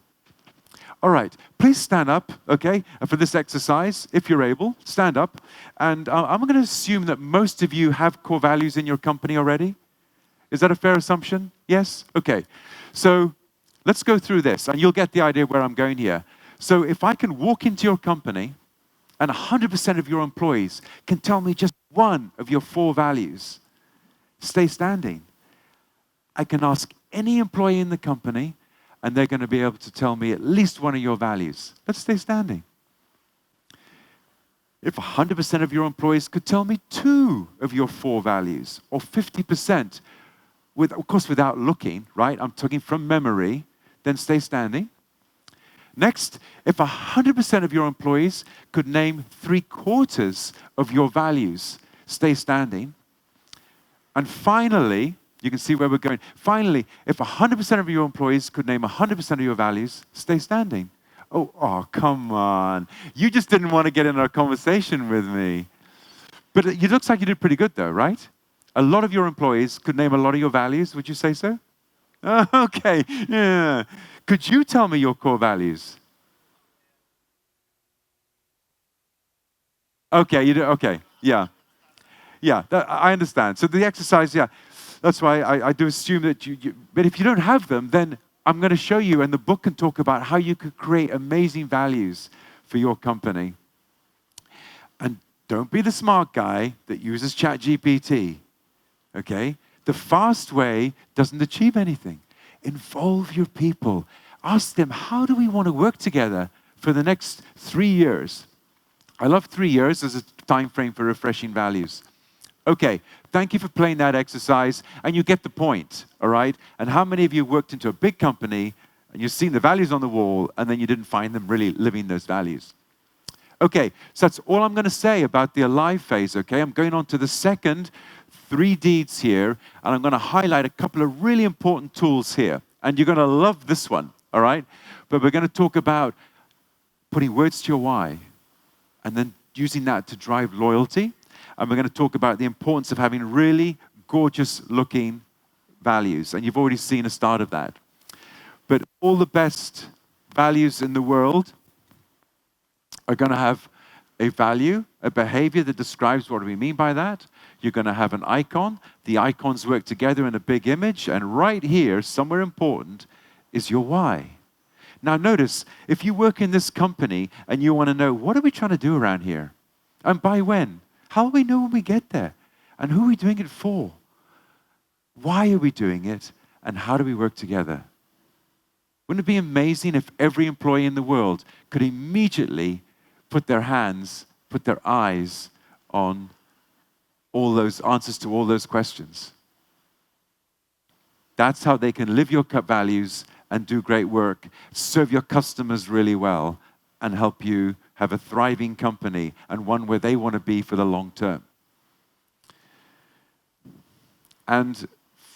C: All right, please stand up, okay, for this exercise, if you're able. Stand up. And I'm going to assume that most of you have core values in your company already. Is that a fair assumption? Yes? Okay. So let's go through this, and you'll get the idea where I'm going here. So if I can walk into your company, and 100% of your employees can tell me just one of your 4 values, stay standing. I can ask any employee in the company, and they're going to be able to tell me at least one of your values. Let's stay standing. If 100% of your employees could tell me 2 of your 4 values, or 50%, of course without looking, right? I'm talking from memory, then stay standing. Next, if 100% of your employees could name 3/4 of your values, stay standing. And finally, you can see where we're going. Finally, if 100% of your employees could name 100% of your values, stay standing. Oh, come on. You just didn't want to get in a conversation with me. But it looks like you did pretty good though, right? A lot of your employees could name a lot of your values. Would you say so? Okay, yeah. Could you tell me your core values? Okay, you do. Okay, yeah. Yeah, I understand. So the exercise, yeah, that's why I do assume that but if you don't have them, then I'm going to show you, and the book can talk about how you could create amazing values for your company. And don't be the smart guy that uses ChatGPT, okay? The fast way doesn't achieve anything. Involve your people. Ask them, how do we want to work together for the next 3 years? I love 3 years as a time frame for refreshing values. Okay, thank you for playing that exercise, and you get the point, all right? And how many of you worked into a big company, and you've seen the values on the wall, and then you didn't find them really living those values? Okay, so that's all I'm going to say about the alive phase, okay? I'm going on to the second 3 deeds here, and I'm going to highlight a couple of really important tools here. And you're going to love this one, all right? But we're going to talk about putting words to your why, and then using that to drive loyalty. And we're going to talk about the importance of having really gorgeous looking values. And you've already seen a start of that. But all the best values in the world are going to have a value, a behavior that describes what we mean by that. You're going to have an icon. The icons work together in a big image. And right here, somewhere important, is your why. Now notice, if you work in this company and you want to know, what are we trying to do around here? And by when? How will we know when we get there? And who are we doing it for? Why are we doing it? And how do we work together? Wouldn't it be amazing if every employee in the world could immediately put their hands, put their eyes on all those answers to all those questions? That's how they can live your values and do great work, serve your customers really well, and help you have a thriving company and one where they want to be for the long term. And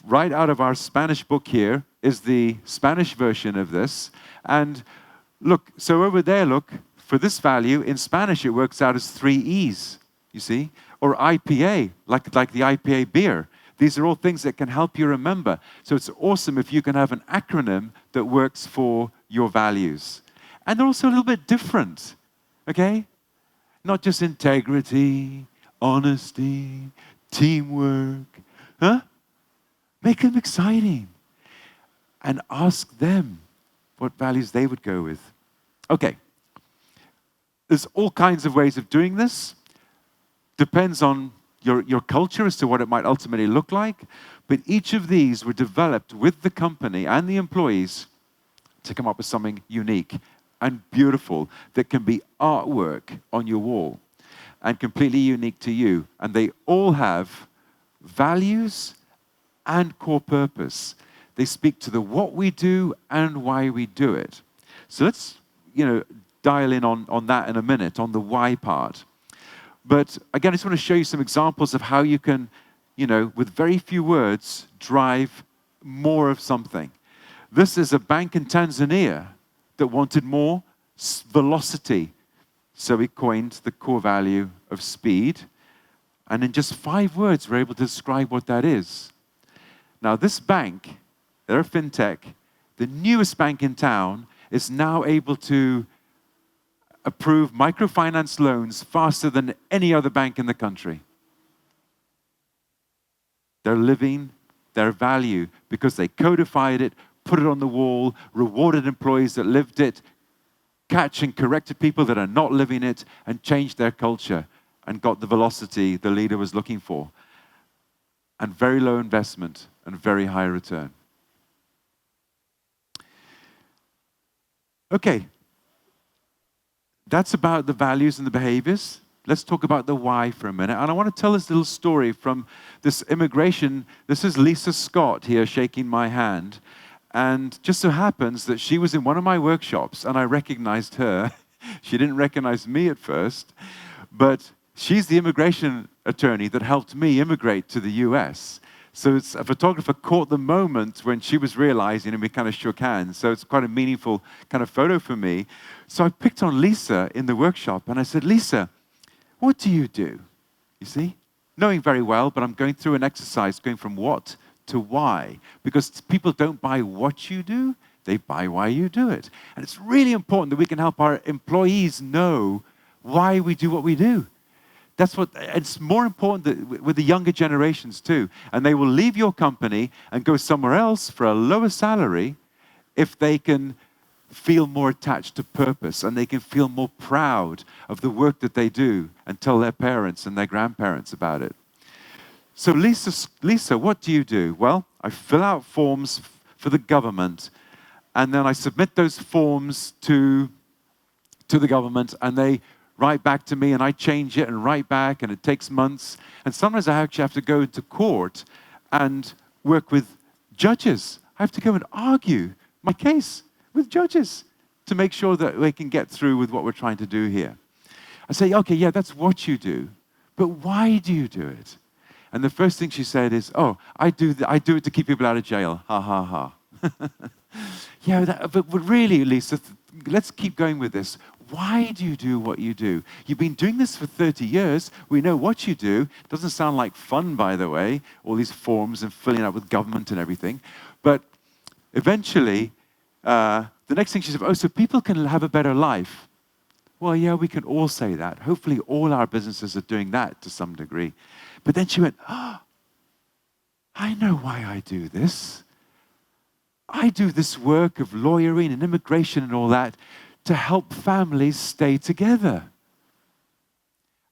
C: right out of our Spanish book here is the Spanish version of this. And look, so over there, look, for this value, in Spanish it works out as 3 E's, you see? Or IPA, like the IPA beer. These are all things that can help you remember. So it's awesome if you can have an acronym that works for your values. And they're also a little bit different, okay? Not just integrity, honesty, teamwork, huh? Make them exciting. And ask them what values they would go with. Okay. There's all kinds of ways of doing this. Depends on your culture as to what it might ultimately look like. But each of these were developed with the company and the employees to come up with something unique and beautiful that can be artwork on your wall and completely unique to you. And they all have values and core purpose. They speak to the what we do and why we do it. So let's, dial in on that in a minute, on the why part. But again, I just want to show you some examples of how you can, with very few words, drive more of something. This is a bank in Tanzania that wanted more velocity. So we coined the core value of speed. And in just 5 words, we're able to describe what that is. Now, this bank, they're a fintech, the newest bank in town, is now able to approve microfinance loans faster than any other bank in the country. They're living their value because they codified it, put it on the wall, rewarded employees that lived it, catch and corrected people that are not living it, and changed their culture and got the velocity the leader was looking for. And very low investment and very high return. Okay. That's about the values and the behaviors. Let's talk about the why for a minute. And I want to tell this little story from this immigration. This is Lisa Scott here shaking my hand. And just so happens that she was in one of my workshops and I recognized her. She didn't recognize me at first, but she's the immigration attorney that helped me immigrate to the US. So it's a photographer caught the moment when she was realizing, and we kind of shook hands. So it's quite a meaningful kind of photo for me. So I picked on Lisa in the workshop and I said, Lisa, what do you do? You see? Knowing very well, but I'm going through an exercise going from what to why. Because people don't buy what you do, they buy why you do it. And it's really important that we can help our employees know why we do what we do. That's what, it's more important that with the younger generations too. And they will leave your company and go somewhere else for a lower salary if they can feel more attached to purpose and they can feel more proud of the work that they do and tell their parents and their grandparents about it. So Lisa, what do you do? Well, I fill out forms for the government and then I submit those forms to the government and they write back to me and I change it and write back and it takes months. And sometimes I actually have to go to court and work with judges. I have to go and argue my case with judges to make sure that we can get through with what we're trying to do here. I say, okay, yeah, that's what you do, but why do you do it? And the first thing she said is, oh, I do it to keep people out of jail. Ha, ha, ha. Yeah, but really, Lisa, let's keep going with this. Why do you do what you do? You've been doing this for 30 years. We know what you do. It doesn't sound like fun, by the way, all these forms and filling out with government and everything. But eventually, the next thing she said, oh, so people can have a better life. Well, yeah, we can all say that. Hopefully, all our businesses are doing that to some degree. But then she went, oh, I know why I do this. I do this work of lawyering and immigration and all that to help families stay together.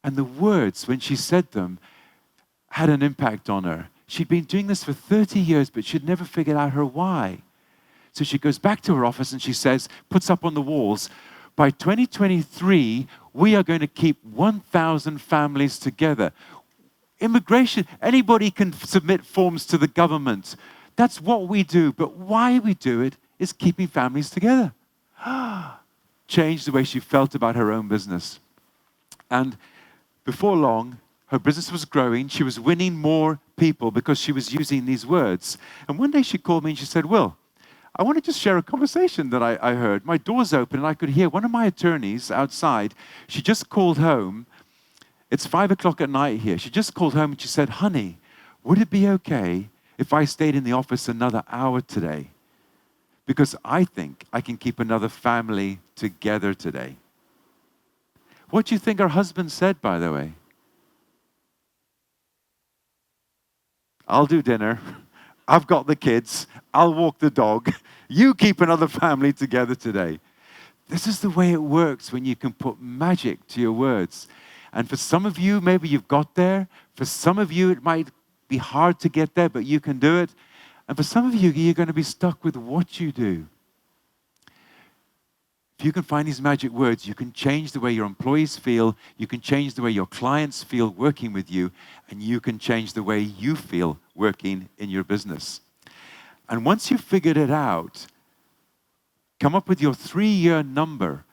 C: And the words, when she said them, had an impact on her. She'd been doing this for 30 years, but she'd never figured out her why. So she goes back to her office and she says, puts up on the walls, by 2023, we are going to keep 1,000 families together. Immigration, anybody can submit forms to the government. That's what we do, but why we do it is keeping families together. Changed the way she felt about her own business. And before long, her business was growing. She was winning more people because she was using these words. And one day she called me and she said, Will, I want to just share a conversation that I heard. My door's open and I could hear one of my attorneys outside. She just called home. It's 5 o'clock at night here. She just called home and she said, honey, would it be okay if I stayed in the office another hour today? Because I think I can keep another family together today. What do you think her husband said, by the way? I'll do dinner. I've got the kids. I'll walk the dog. You keep another family together today. This is the way it works when you can put magic to your words. And for some of you, maybe you've got there. For some of you, it might be hard to get there, but you can do it. And for some of you, you're going to be stuck with what you do. If you can find these magic words, you can change the way your employees feel, you can change the way your clients feel working with you, and you can change the way you feel working in your business. And once you've figured it out, come up with your 3-year number,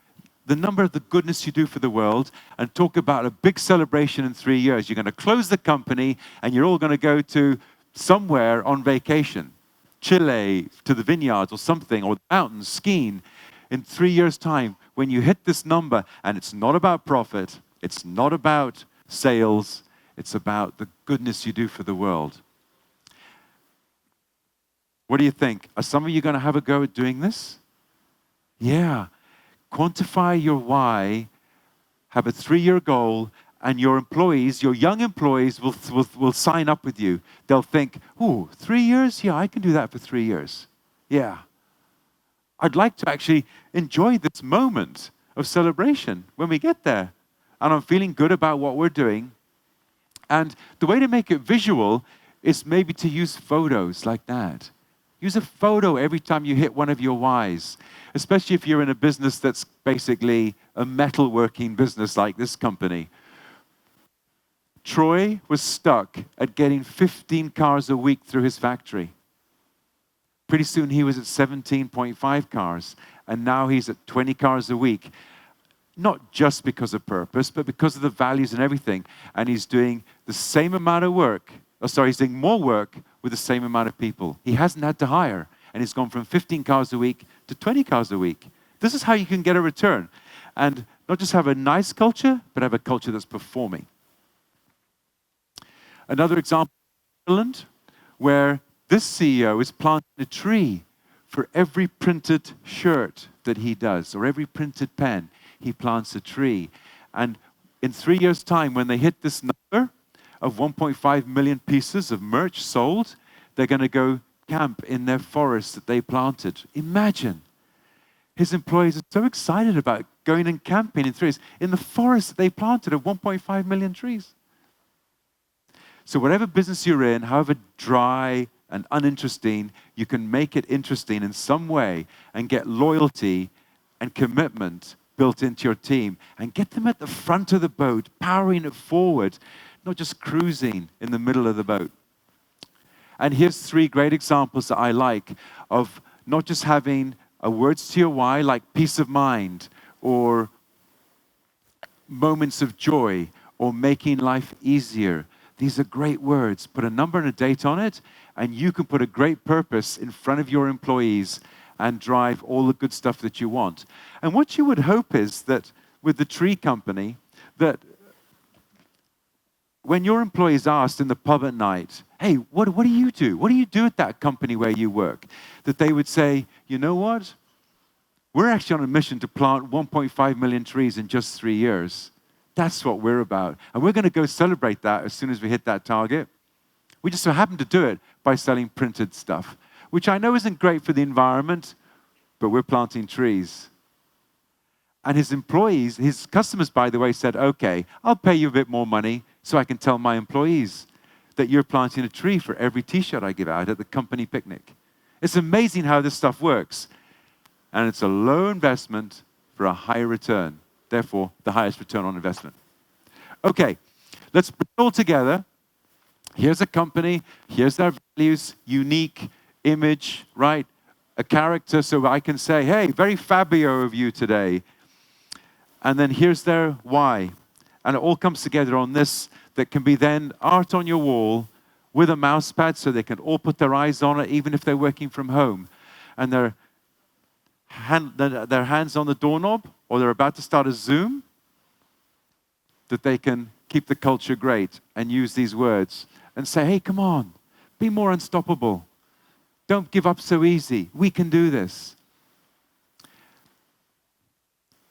C: the number of the goodness you do for the world, and talk about a big celebration in 3 years. You're going to close the company, and you're all going to go to somewhere on vacation, Chile, to the vineyards or something, or the mountains, skiing. In 3 years' time, when you hit this number, and it's not about profit, it's not about sales, it's about the goodness you do for the world. What do you think? Are some of you going to have a go at doing this? Yeah. Quantify your why, have a 3-year goal, and your employees, your young employees, will sign up with you. They'll think, oh, 3 years? Yeah, I can do that for 3 years. Yeah. I'd like to actually enjoy this moment of celebration when we get there. And I'm feeling good about what we're doing. And the way to make it visual is maybe to use photos like that. Use a photo every time you hit one of your whys, especially if you're in a business that's basically a metalworking business like this company. Troy was stuck at getting 15 cars a week through his factory. Pretty soon he was at 17.5 cars, and now he's at 20 cars a week. Not just because of purpose, but because of the values and everything. And he's doing the same amount of work, he's doing more work with the same amount of people. He hasn't had to hire, and he's gone from 15 cars a week to 20 cars a week. This is how you can get a return. And not just have a nice culture, but have a culture that's performing. Another example, Ireland, where this CEO is planting a tree for every printed shirt that he does, or every printed pen, he plants a tree. And in 3 years' time, when they hit this number of 1.5 million pieces of merch sold, they're going to go camp in their forest that they planted. Imagine. His employees are so excited about going and camping in 3 years in the forest that they planted of 1.5 million trees. So whatever business you're in, however dry and uninteresting, you can make it interesting in some way and get loyalty and commitment built into your team and get them at the front of the boat, powering it forward, not just cruising in the middle of the boat. And here's 3 great examples that I like of not just having a words to your why, like peace of mind or moments of joy or making life easier. These are great words. Put a number and a date on it, and you can put a great purpose in front of your employees and drive all the good stuff that you want. And what you would hope is that with the tree company, that when your employees asked in the pub at night, hey, what do you do? What do you do at that company where you work? That they would say, you know what? We're actually on a mission to plant 1.5 million trees in just 3 years. That's what we're about. And we're going to go celebrate that as soon as we hit that target. We just so happen to do it by selling printed stuff, which I know isn't great for the environment, but we're planting trees. And his employees, his customers, by the way, said, okay, I'll pay you a bit more money so I can tell my employees that you're planting a tree for every t-shirt I give out at the company picnic. It's amazing how this stuff works. And it's a low investment for a high return. Therefore, the highest return on investment. Okay, let's bring it all together. Here's a company, here's their values, unique image, right? A character, so I can say, hey, very Fabio of you today. And then here's their why. And it all comes together on this that can be then art on your wall with a mouse pad so they can all put their eyes on it, even if they're working from home. And their hands on the doorknob, or they're about to start a Zoom, that they can keep the culture great and use these words and say, hey, come on, be more unstoppable. Don't give up so easy. We can do this.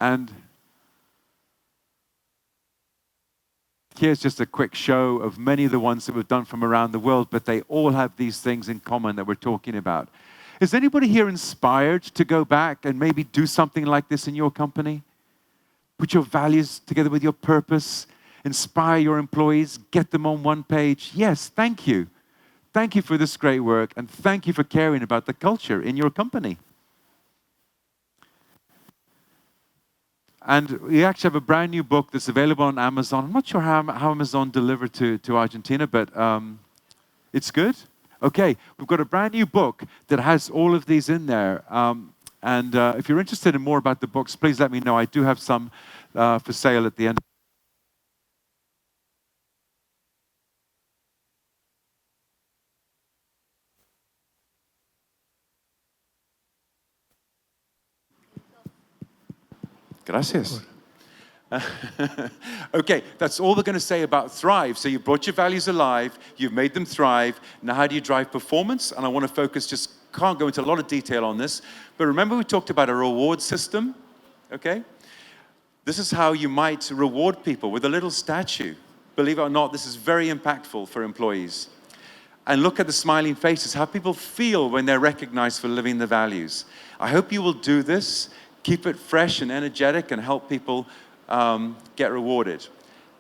C: And here's just a quick show of many of the ones that we've done from around the world, but they all have these things in common that we're talking about. Is anybody here inspired to go back and maybe do something like this in your company? Put your values together with your purpose inspire your employees, get them on one page. Yes, thank you. Thank you for this great work, and thank you for caring about the culture in your company. And we actually have a brand new book that's available on Amazon. I'm not sure how Amazon delivered to Argentina, but it's good. Okay, we've got a brand new book that has all of these in there. And if you're interested in more about the books, please let me know. I do have some for sale at the end. Gracias. Okay, that's all we're going to say about Thrive. So you brought your values alive, you've made them thrive. Now how do you drive performance? And I want to focus, just can't go into a lot of detail on this, but remember we talked about a reward system, okay? This is how you might reward people with a little statue. Believe it or not, this is very impactful for employees. And look at the smiling faces, how people feel when they're recognized for living the values. I hope you will do this, keep it fresh and energetic, and help people get rewarded.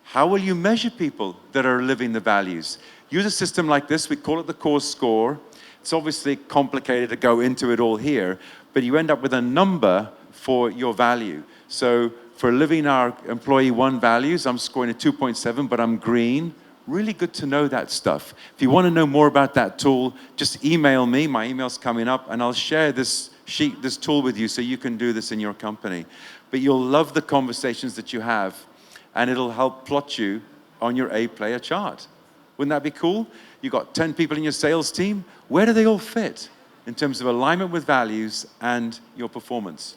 C: How will you measure people that are living the values? Use a system like this. We call it the core score. It's obviously complicated to go into it all here, but you end up with a number for your value. So for living our employee one values, I'm scoring a 2.7, but I'm green. Really good to know that stuff. If you want to know more about that tool, just email me. My email's coming up, and I'll share this sheet, this tool with you so you can do this in your company. But you'll love the conversations that you have, and it'll help plot you on your A-player chart. Wouldn't that be cool? You've got 10 people in your sales team. Where do they all fit in terms of alignment with values and your performance?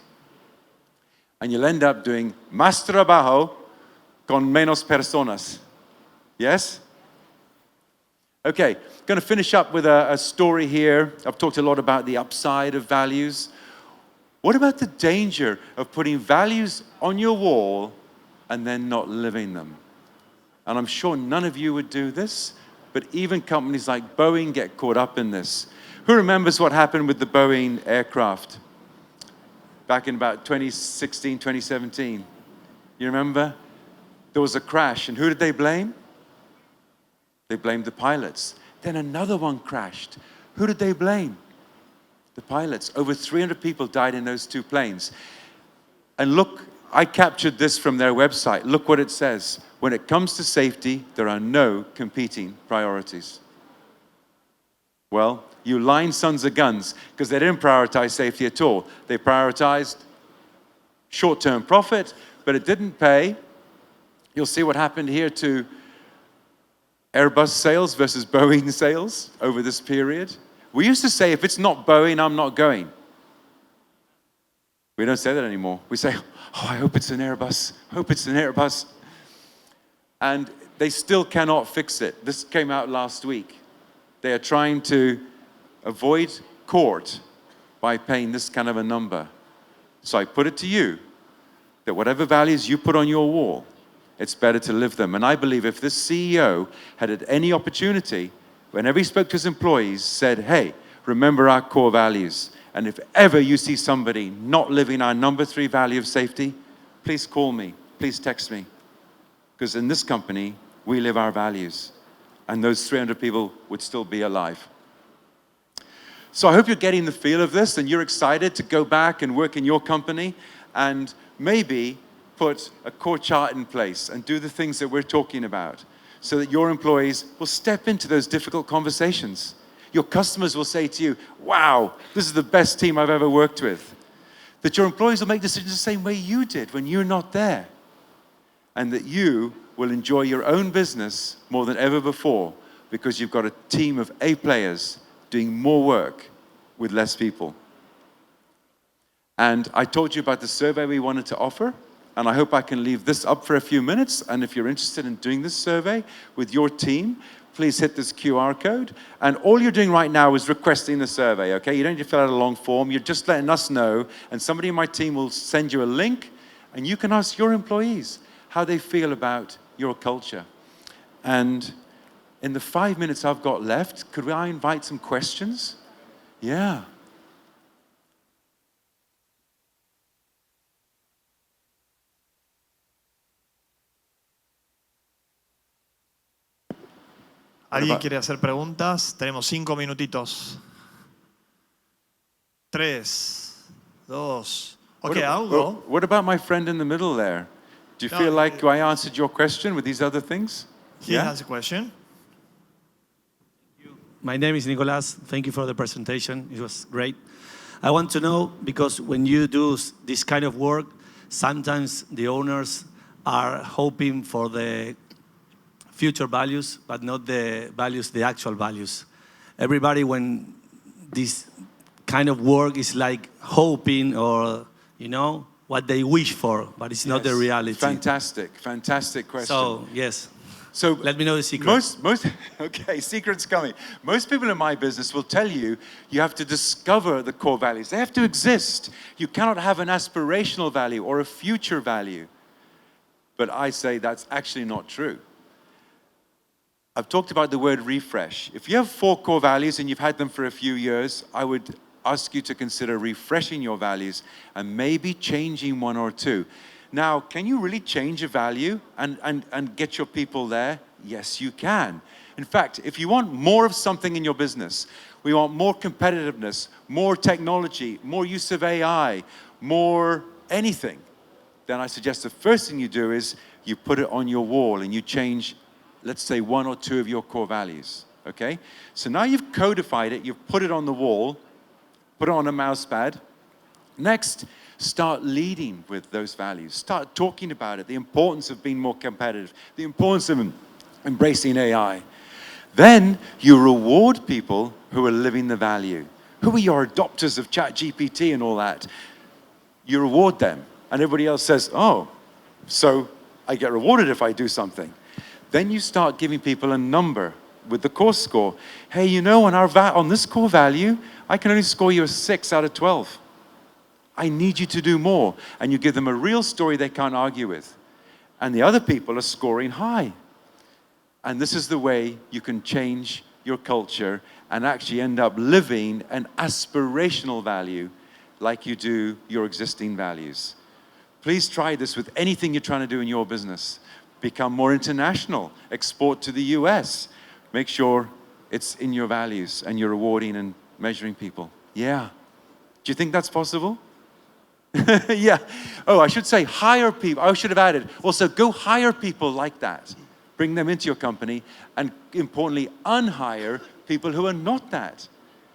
C: And you'll end up doing más trabajo con menos personas. Yes? Okay, going to finish up with a story here. I've talked a lot about the upside of values. What about the danger of putting values on your wall and then not living them? And I'm sure none of you would do this, but even companies like Boeing get caught up in this. Who remembers what happened with the Boeing aircraft back in about 2016, 2017? You remember? There was a crash, and who did they blame? They blamed the pilots. Then another one crashed. Who did they blame? The pilots. Over 300 people died in those two planes. And look, I captured this from their website. Look what it says. When it comes to safety, there are no competing priorities. Well, you lying sons of guns, because they didn't prioritize safety at all. They prioritized short-term profit, but it didn't pay. You'll see what happened here to Airbus sales versus Boeing sales over this period. We used to say, if it's not Boeing, I'm not going. We don't say that anymore. We say, oh, I hope it's an Airbus. Hope it's an Airbus. And they still cannot fix it. This came out last week. They are trying to avoid court by paying this kind of a number. So I put it to you that whatever values you put on your wall, it's better to live them. And I believe if this CEO had any opportunity, whenever he spoke to his employees, said, hey, remember our core values. And if ever you see somebody not living our number 3 value of safety, please call me, please text me. Because in this company, we live our values. And those 300 people would still be alive. So I hope you're getting the feel of this and you're excited to go back and work in your company and maybe put a core chart in place and do the things that we're talking about so that your employees will step into those difficult conversations. Your customers will say to you, wow, this is the best team I've ever worked with. That your employees will make decisions the same way you did when you're not there. And that you will enjoy your own business more than ever before because you've got a team of A players doing more work with less people. And I told you about the survey we wanted to offer. And I hope I can leave this up for a few minutes. And if you're interested in doing this survey with your team, please hit this QR code. And all you're doing right now is requesting the survey, okay? You don't need to fill out a long form. You're just letting us know. And somebody in my team will send you a link. And you can ask your employees how they feel about your culture. And in the 5 minutes I've got left, could I invite some questions? Yeah.
A: ¿Alguien quiere hacer preguntas? Tenemos 5 minutitos. 3, 2. Okay, I'll go.
C: What about my friend in the middle there? Do you
A: No,
C: feel like I answered your question with these other things?
A: He has a question.
F: My name is Nicolas. Thank you for the presentation. It was great. I want to know, because when you do this kind of work, sometimes the owners are hoping for the future values, but not the values, the actual values. Everybody, when this kind of work is like hoping or, you know, what they wish for, but it's not the reality.
C: Fantastic, fantastic question.
F: So, yes.
C: So
F: let me know the secret.
C: Okay, secret's coming. Most people in my business will tell you you have to discover the core values. They have to exist. You cannot have an aspirational value or a future value. But I say that's actually not true. I've talked about the word refresh. If you have 4 core values and you've had them for a few years, I would ask you to consider refreshing your values and maybe changing 1 or 2. Now, can you really change a value and get your people there? Yes, you can. In fact, if you want more of something in your business, we want more competitiveness, more technology, more use of AI, more anything, then I suggest the first thing you do is you put it on your wall and you change, let's say, 1 or 2 of your core values, okay? So now you've codified it, you've put it on the wall, put it on a mouse pad. Next, start leading with those values. Start talking about it, the importance of being more competitive, the importance of embracing AI. Then you reward people who are living the value. Who are your adopters of ChatGPT and all that? You reward them. And everybody else says, oh, so I get rewarded if I do something. Then you start giving people a number with the core score. Hey, you know, on this core value, I can only score you a 6 out of 12. I need you to do more. And you give them a real story they can't argue with. And the other people are scoring high. And this is the way you can change your culture and actually end up living an aspirational value like you do your existing values. Please try this with anything you're trying to do in your business. Become more international. Export to the US. Make sure it's in your values and you're rewarding and measuring people. Yeah. Do you think that's possible? Yeah. Oh, I should say hire people. I should have added. Also, go hire people like that. Bring them into your company and, importantly, unhire people who are not that.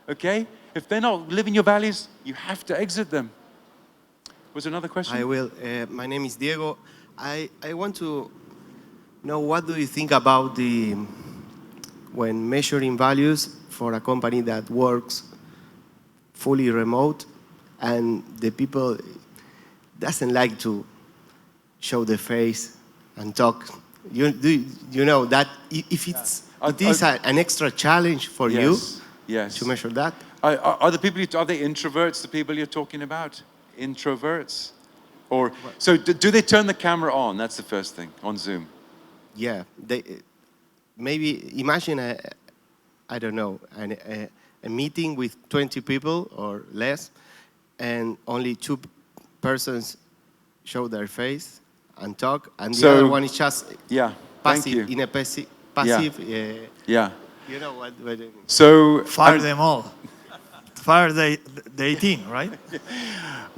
C: Okay? If they're not living your values, you have to exit them. Was there another question?
G: I will. My name is Diego. I want to know, what do you think about when measuring values for a company that works fully remote and the people doesn't like to show their face and talk? You know that if it is an extra challenge for you to measure that?
C: Are the people, are they introverts, the people you're talking about? Introverts? Or, so do they turn the camera on? That's the first thing, on Zoom.
G: Yeah, maybe imagine I don't know, a meeting with 20 people or less, and only 2 persons show their face and talk, and the other one is just passive, in a passive. You know what I mean.
C: So
A: fire them all. Fire the 18, right?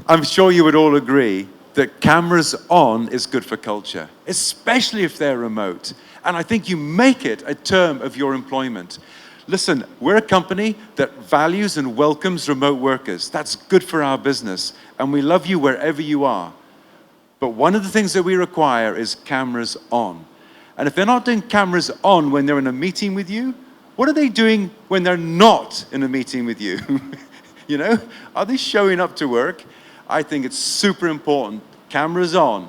C: I'm sure you would all agree that cameras on is good for culture, especially if they're remote. And I think you make it a term of your employment. Listen, we're a company that values and welcomes remote workers. That's good for our business. And we love you wherever you are. But one of the things that we require is cameras on. And if they're not doing cameras on when they're in a meeting with you, what are they doing when they're not in a meeting with you? You know, are they showing up to work? I think it's super important. Cameras on,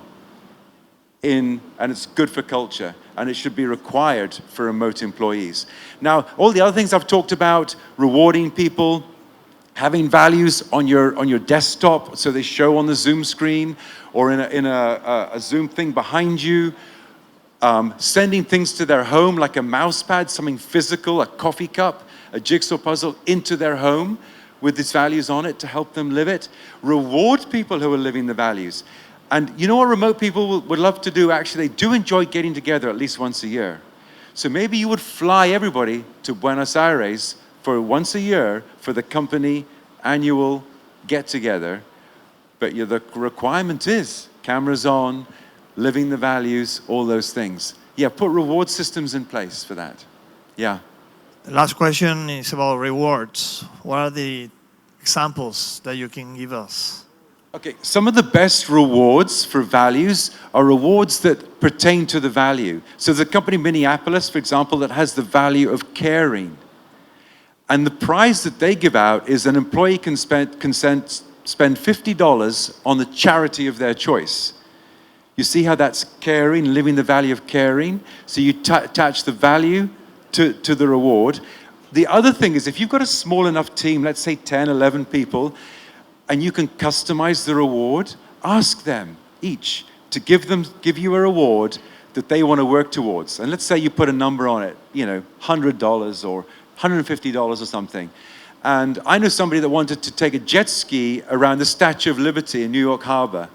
C: and it's good for culture, and it should be required for remote employees. Now, all the other things I've talked about, rewarding people, having values on your desktop so they show on the Zoom screen or in a Zoom thing behind you, sending things to their home like a mouse pad, something physical, a coffee cup, a jigsaw puzzle into their home with these values on it to help them live it. Reward people who are living the values. And you know what remote people would love to do? Actually, they do enjoy getting together at least once a year. So maybe you would fly everybody to Buenos Aires for once a year for the company annual get-together, but the requirement is cameras on, living the values, all those things. Yeah, put reward systems in place for that. Yeah.
A: The last question is about rewards. What are the examples that you can give us?
C: Okay, some of the best rewards for values are rewards that pertain to the value. So the company Minneapolis, for example, that has the value of caring. And the prize that they give out is an employee can spend $50 on the charity of their choice. You see how that's caring, living the value of caring? So you attach the value to the reward. The other thing is if you've got a small enough team, let's say 10, 11 people, and you can customize the reward, ask them each to give you a reward that they want to work towards. And let's say you put a number on it, $100 or $150 or something. And I know somebody that wanted to take a jet ski around the Statue of Liberty in New York Harbor.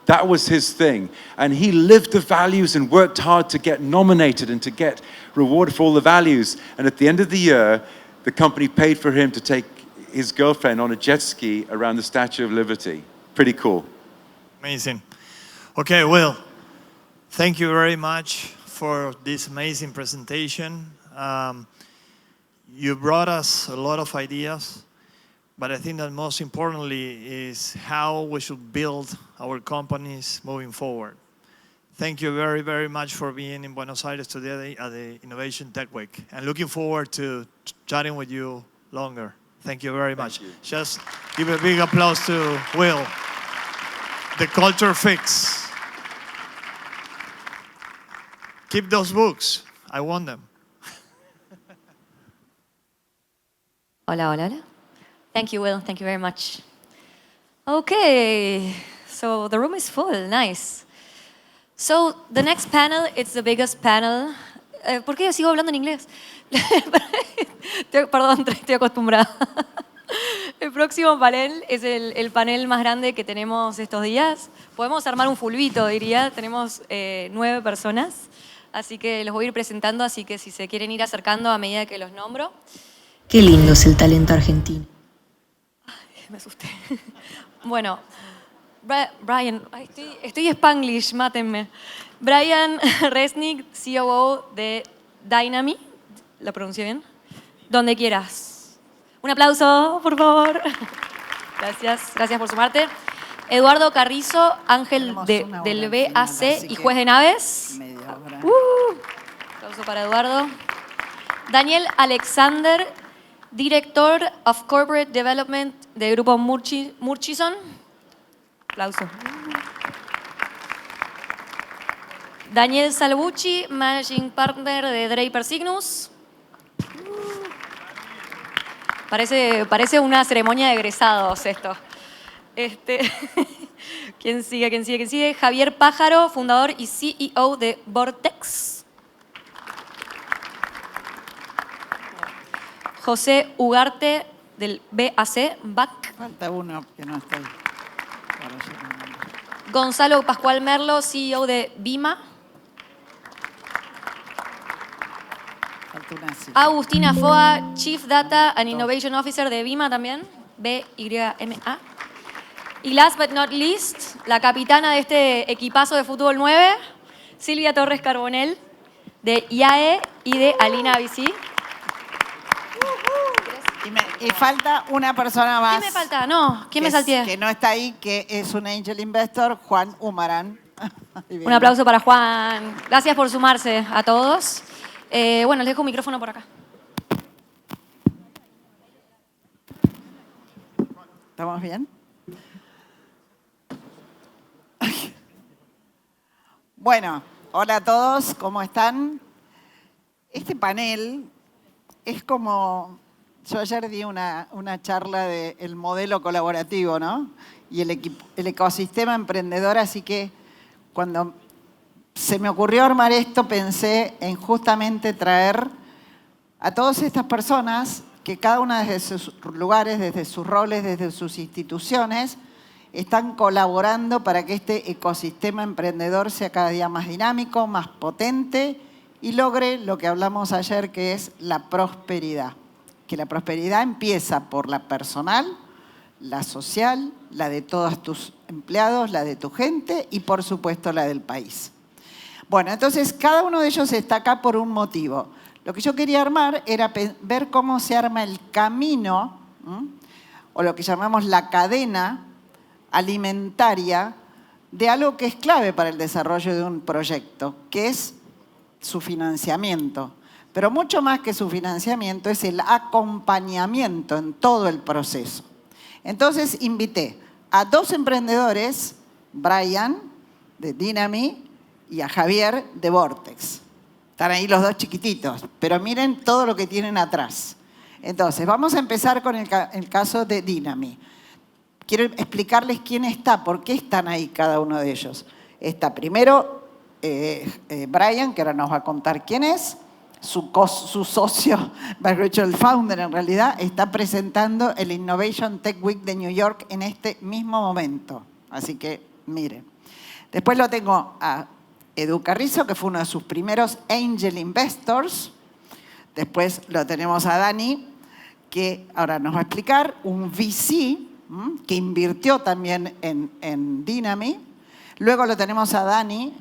C: That was his thing. And he lived the values and worked hard to get nominated and to get rewarded for all the values. And at the end of the year, the company paid for him to take his girlfriend on a jet ski around the Statue of Liberty. Pretty cool.
A: Amazing. Okay, Will, thank you very much for this amazing presentation. You brought us a lot of ideas, but I think that most importantly is how we should build our companies moving forward. Thank you very, very much for being in Buenos Aires today at the Innovation Tech Week, and looking forward to chatting with you longer. Thank you very much. Just give a big applause to Will, the Culture Fix. Keep those books. I want them.
H: Hola, hola, hola. Thank you, Will. Thank you very much. Okay, so the room is full. Nice. So the next panel, it's the biggest panel. ¿Por qué sigo hablando en inglés? Perdón, estoy acostumbrada. El próximo panel es el panel más grande que tenemos estos días. Podemos armar un fulbito, diría. Tenemos 9 personas, así que los voy a ir presentando, así que si se quieren ir acercando a medida que los nombro.
I: Qué lindo es el talento argentino.
H: Ay, me asusté. Bueno, Brian, estoy Spanglish, mátenme. Brian Resnick, COO de Dynami. ¿Lo pronuncié bien? Donde quieras. Un aplauso, por favor. Gracias por sumarte. Eduardo Carrizo, ángel del BAC y juez de naves. Aplauso para Eduardo. Daniel Alexander, Director of Corporate Development de Grupo Murchison. Aplauso. Daniel Salvucci, Managing Partner de Draper Cygnus. Parece una ceremonia de egresados esto. ¿Quién sigue? Javier Pájaro, fundador y CEO de Vortex. José Ugarte, del BAC.
J: Falta uno que no está ahí.
H: Gonzalo Pascual Merlo, CEO de Vima.
J: Falta una silla.
H: Agustina Foa, Chief Data and Innovation Officer de Vima también, BYMA. Y last but not least, la capitana de este equipazo de fútbol 9, Silvia Torres Carbonell, de IAE y de Alina BC.
J: Y falta una persona más.
H: ¿Quién me falta? No, ¿quién me salteé?
J: Que no está ahí, que es un angel investor, Juan Humarán.
H: Un aplauso para Juan. Gracias por sumarse a todos. Bueno, les dejo un micrófono por acá.
J: ¿Estamos bien? Bueno, hola a todos, ¿cómo están? Este panel es como... Yo ayer di una charla del modelo colaborativo, ¿no? Y el ecosistema emprendedor, así que cuando se me ocurrió armar esto, pensé en justamente traer a todas estas personas que cada una desde sus lugares, desde sus roles, desde sus instituciones, están colaborando para que este ecosistema emprendedor sea cada día más dinámico, más potente y logre lo que hablamos ayer, que es la prosperidad. Que la prosperidad empieza por la personal, la social, la de todos tus empleados, la de tu gente y por supuesto la del país. Bueno, entonces cada uno de ellos está acá por un motivo. Lo que yo quería armar era ver cómo se arma el camino, o lo que llamamos la cadena alimentaria de algo que es clave para el desarrollo de un proyecto, que es su financiamiento. Pero mucho más que su financiamiento es el acompañamiento en todo el proceso. Entonces invité a 2 emprendedores, Brian de Dynami y a Javier de Vortex. Están ahí los 2 chiquititos, pero miren todo lo que tienen atrás. Entonces, vamos a empezar con el caso de Dynami. Quiero explicarles quién está, por qué están ahí cada uno de ellos. Está primero Brian, que ahora nos va a contar quién es. Su socio, el founder en realidad, está presentando el Innovation Tech Week de New York en este mismo momento. Así que miren. Después lo tengo a Edu Carrizo, que fue uno de sus primeros angel investors. Después lo tenemos a Dani, que ahora nos va a explicar, un VC que invirtió también en Dynami. Luego lo tenemos a Dani,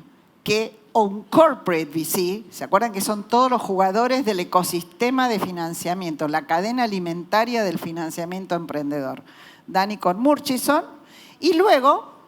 J: que un corporate VC, ¿se acuerdan que son todos los jugadores del ecosistema de financiamiento, la cadena alimentaria del financiamiento emprendedor? Dani con Murchison. Y luego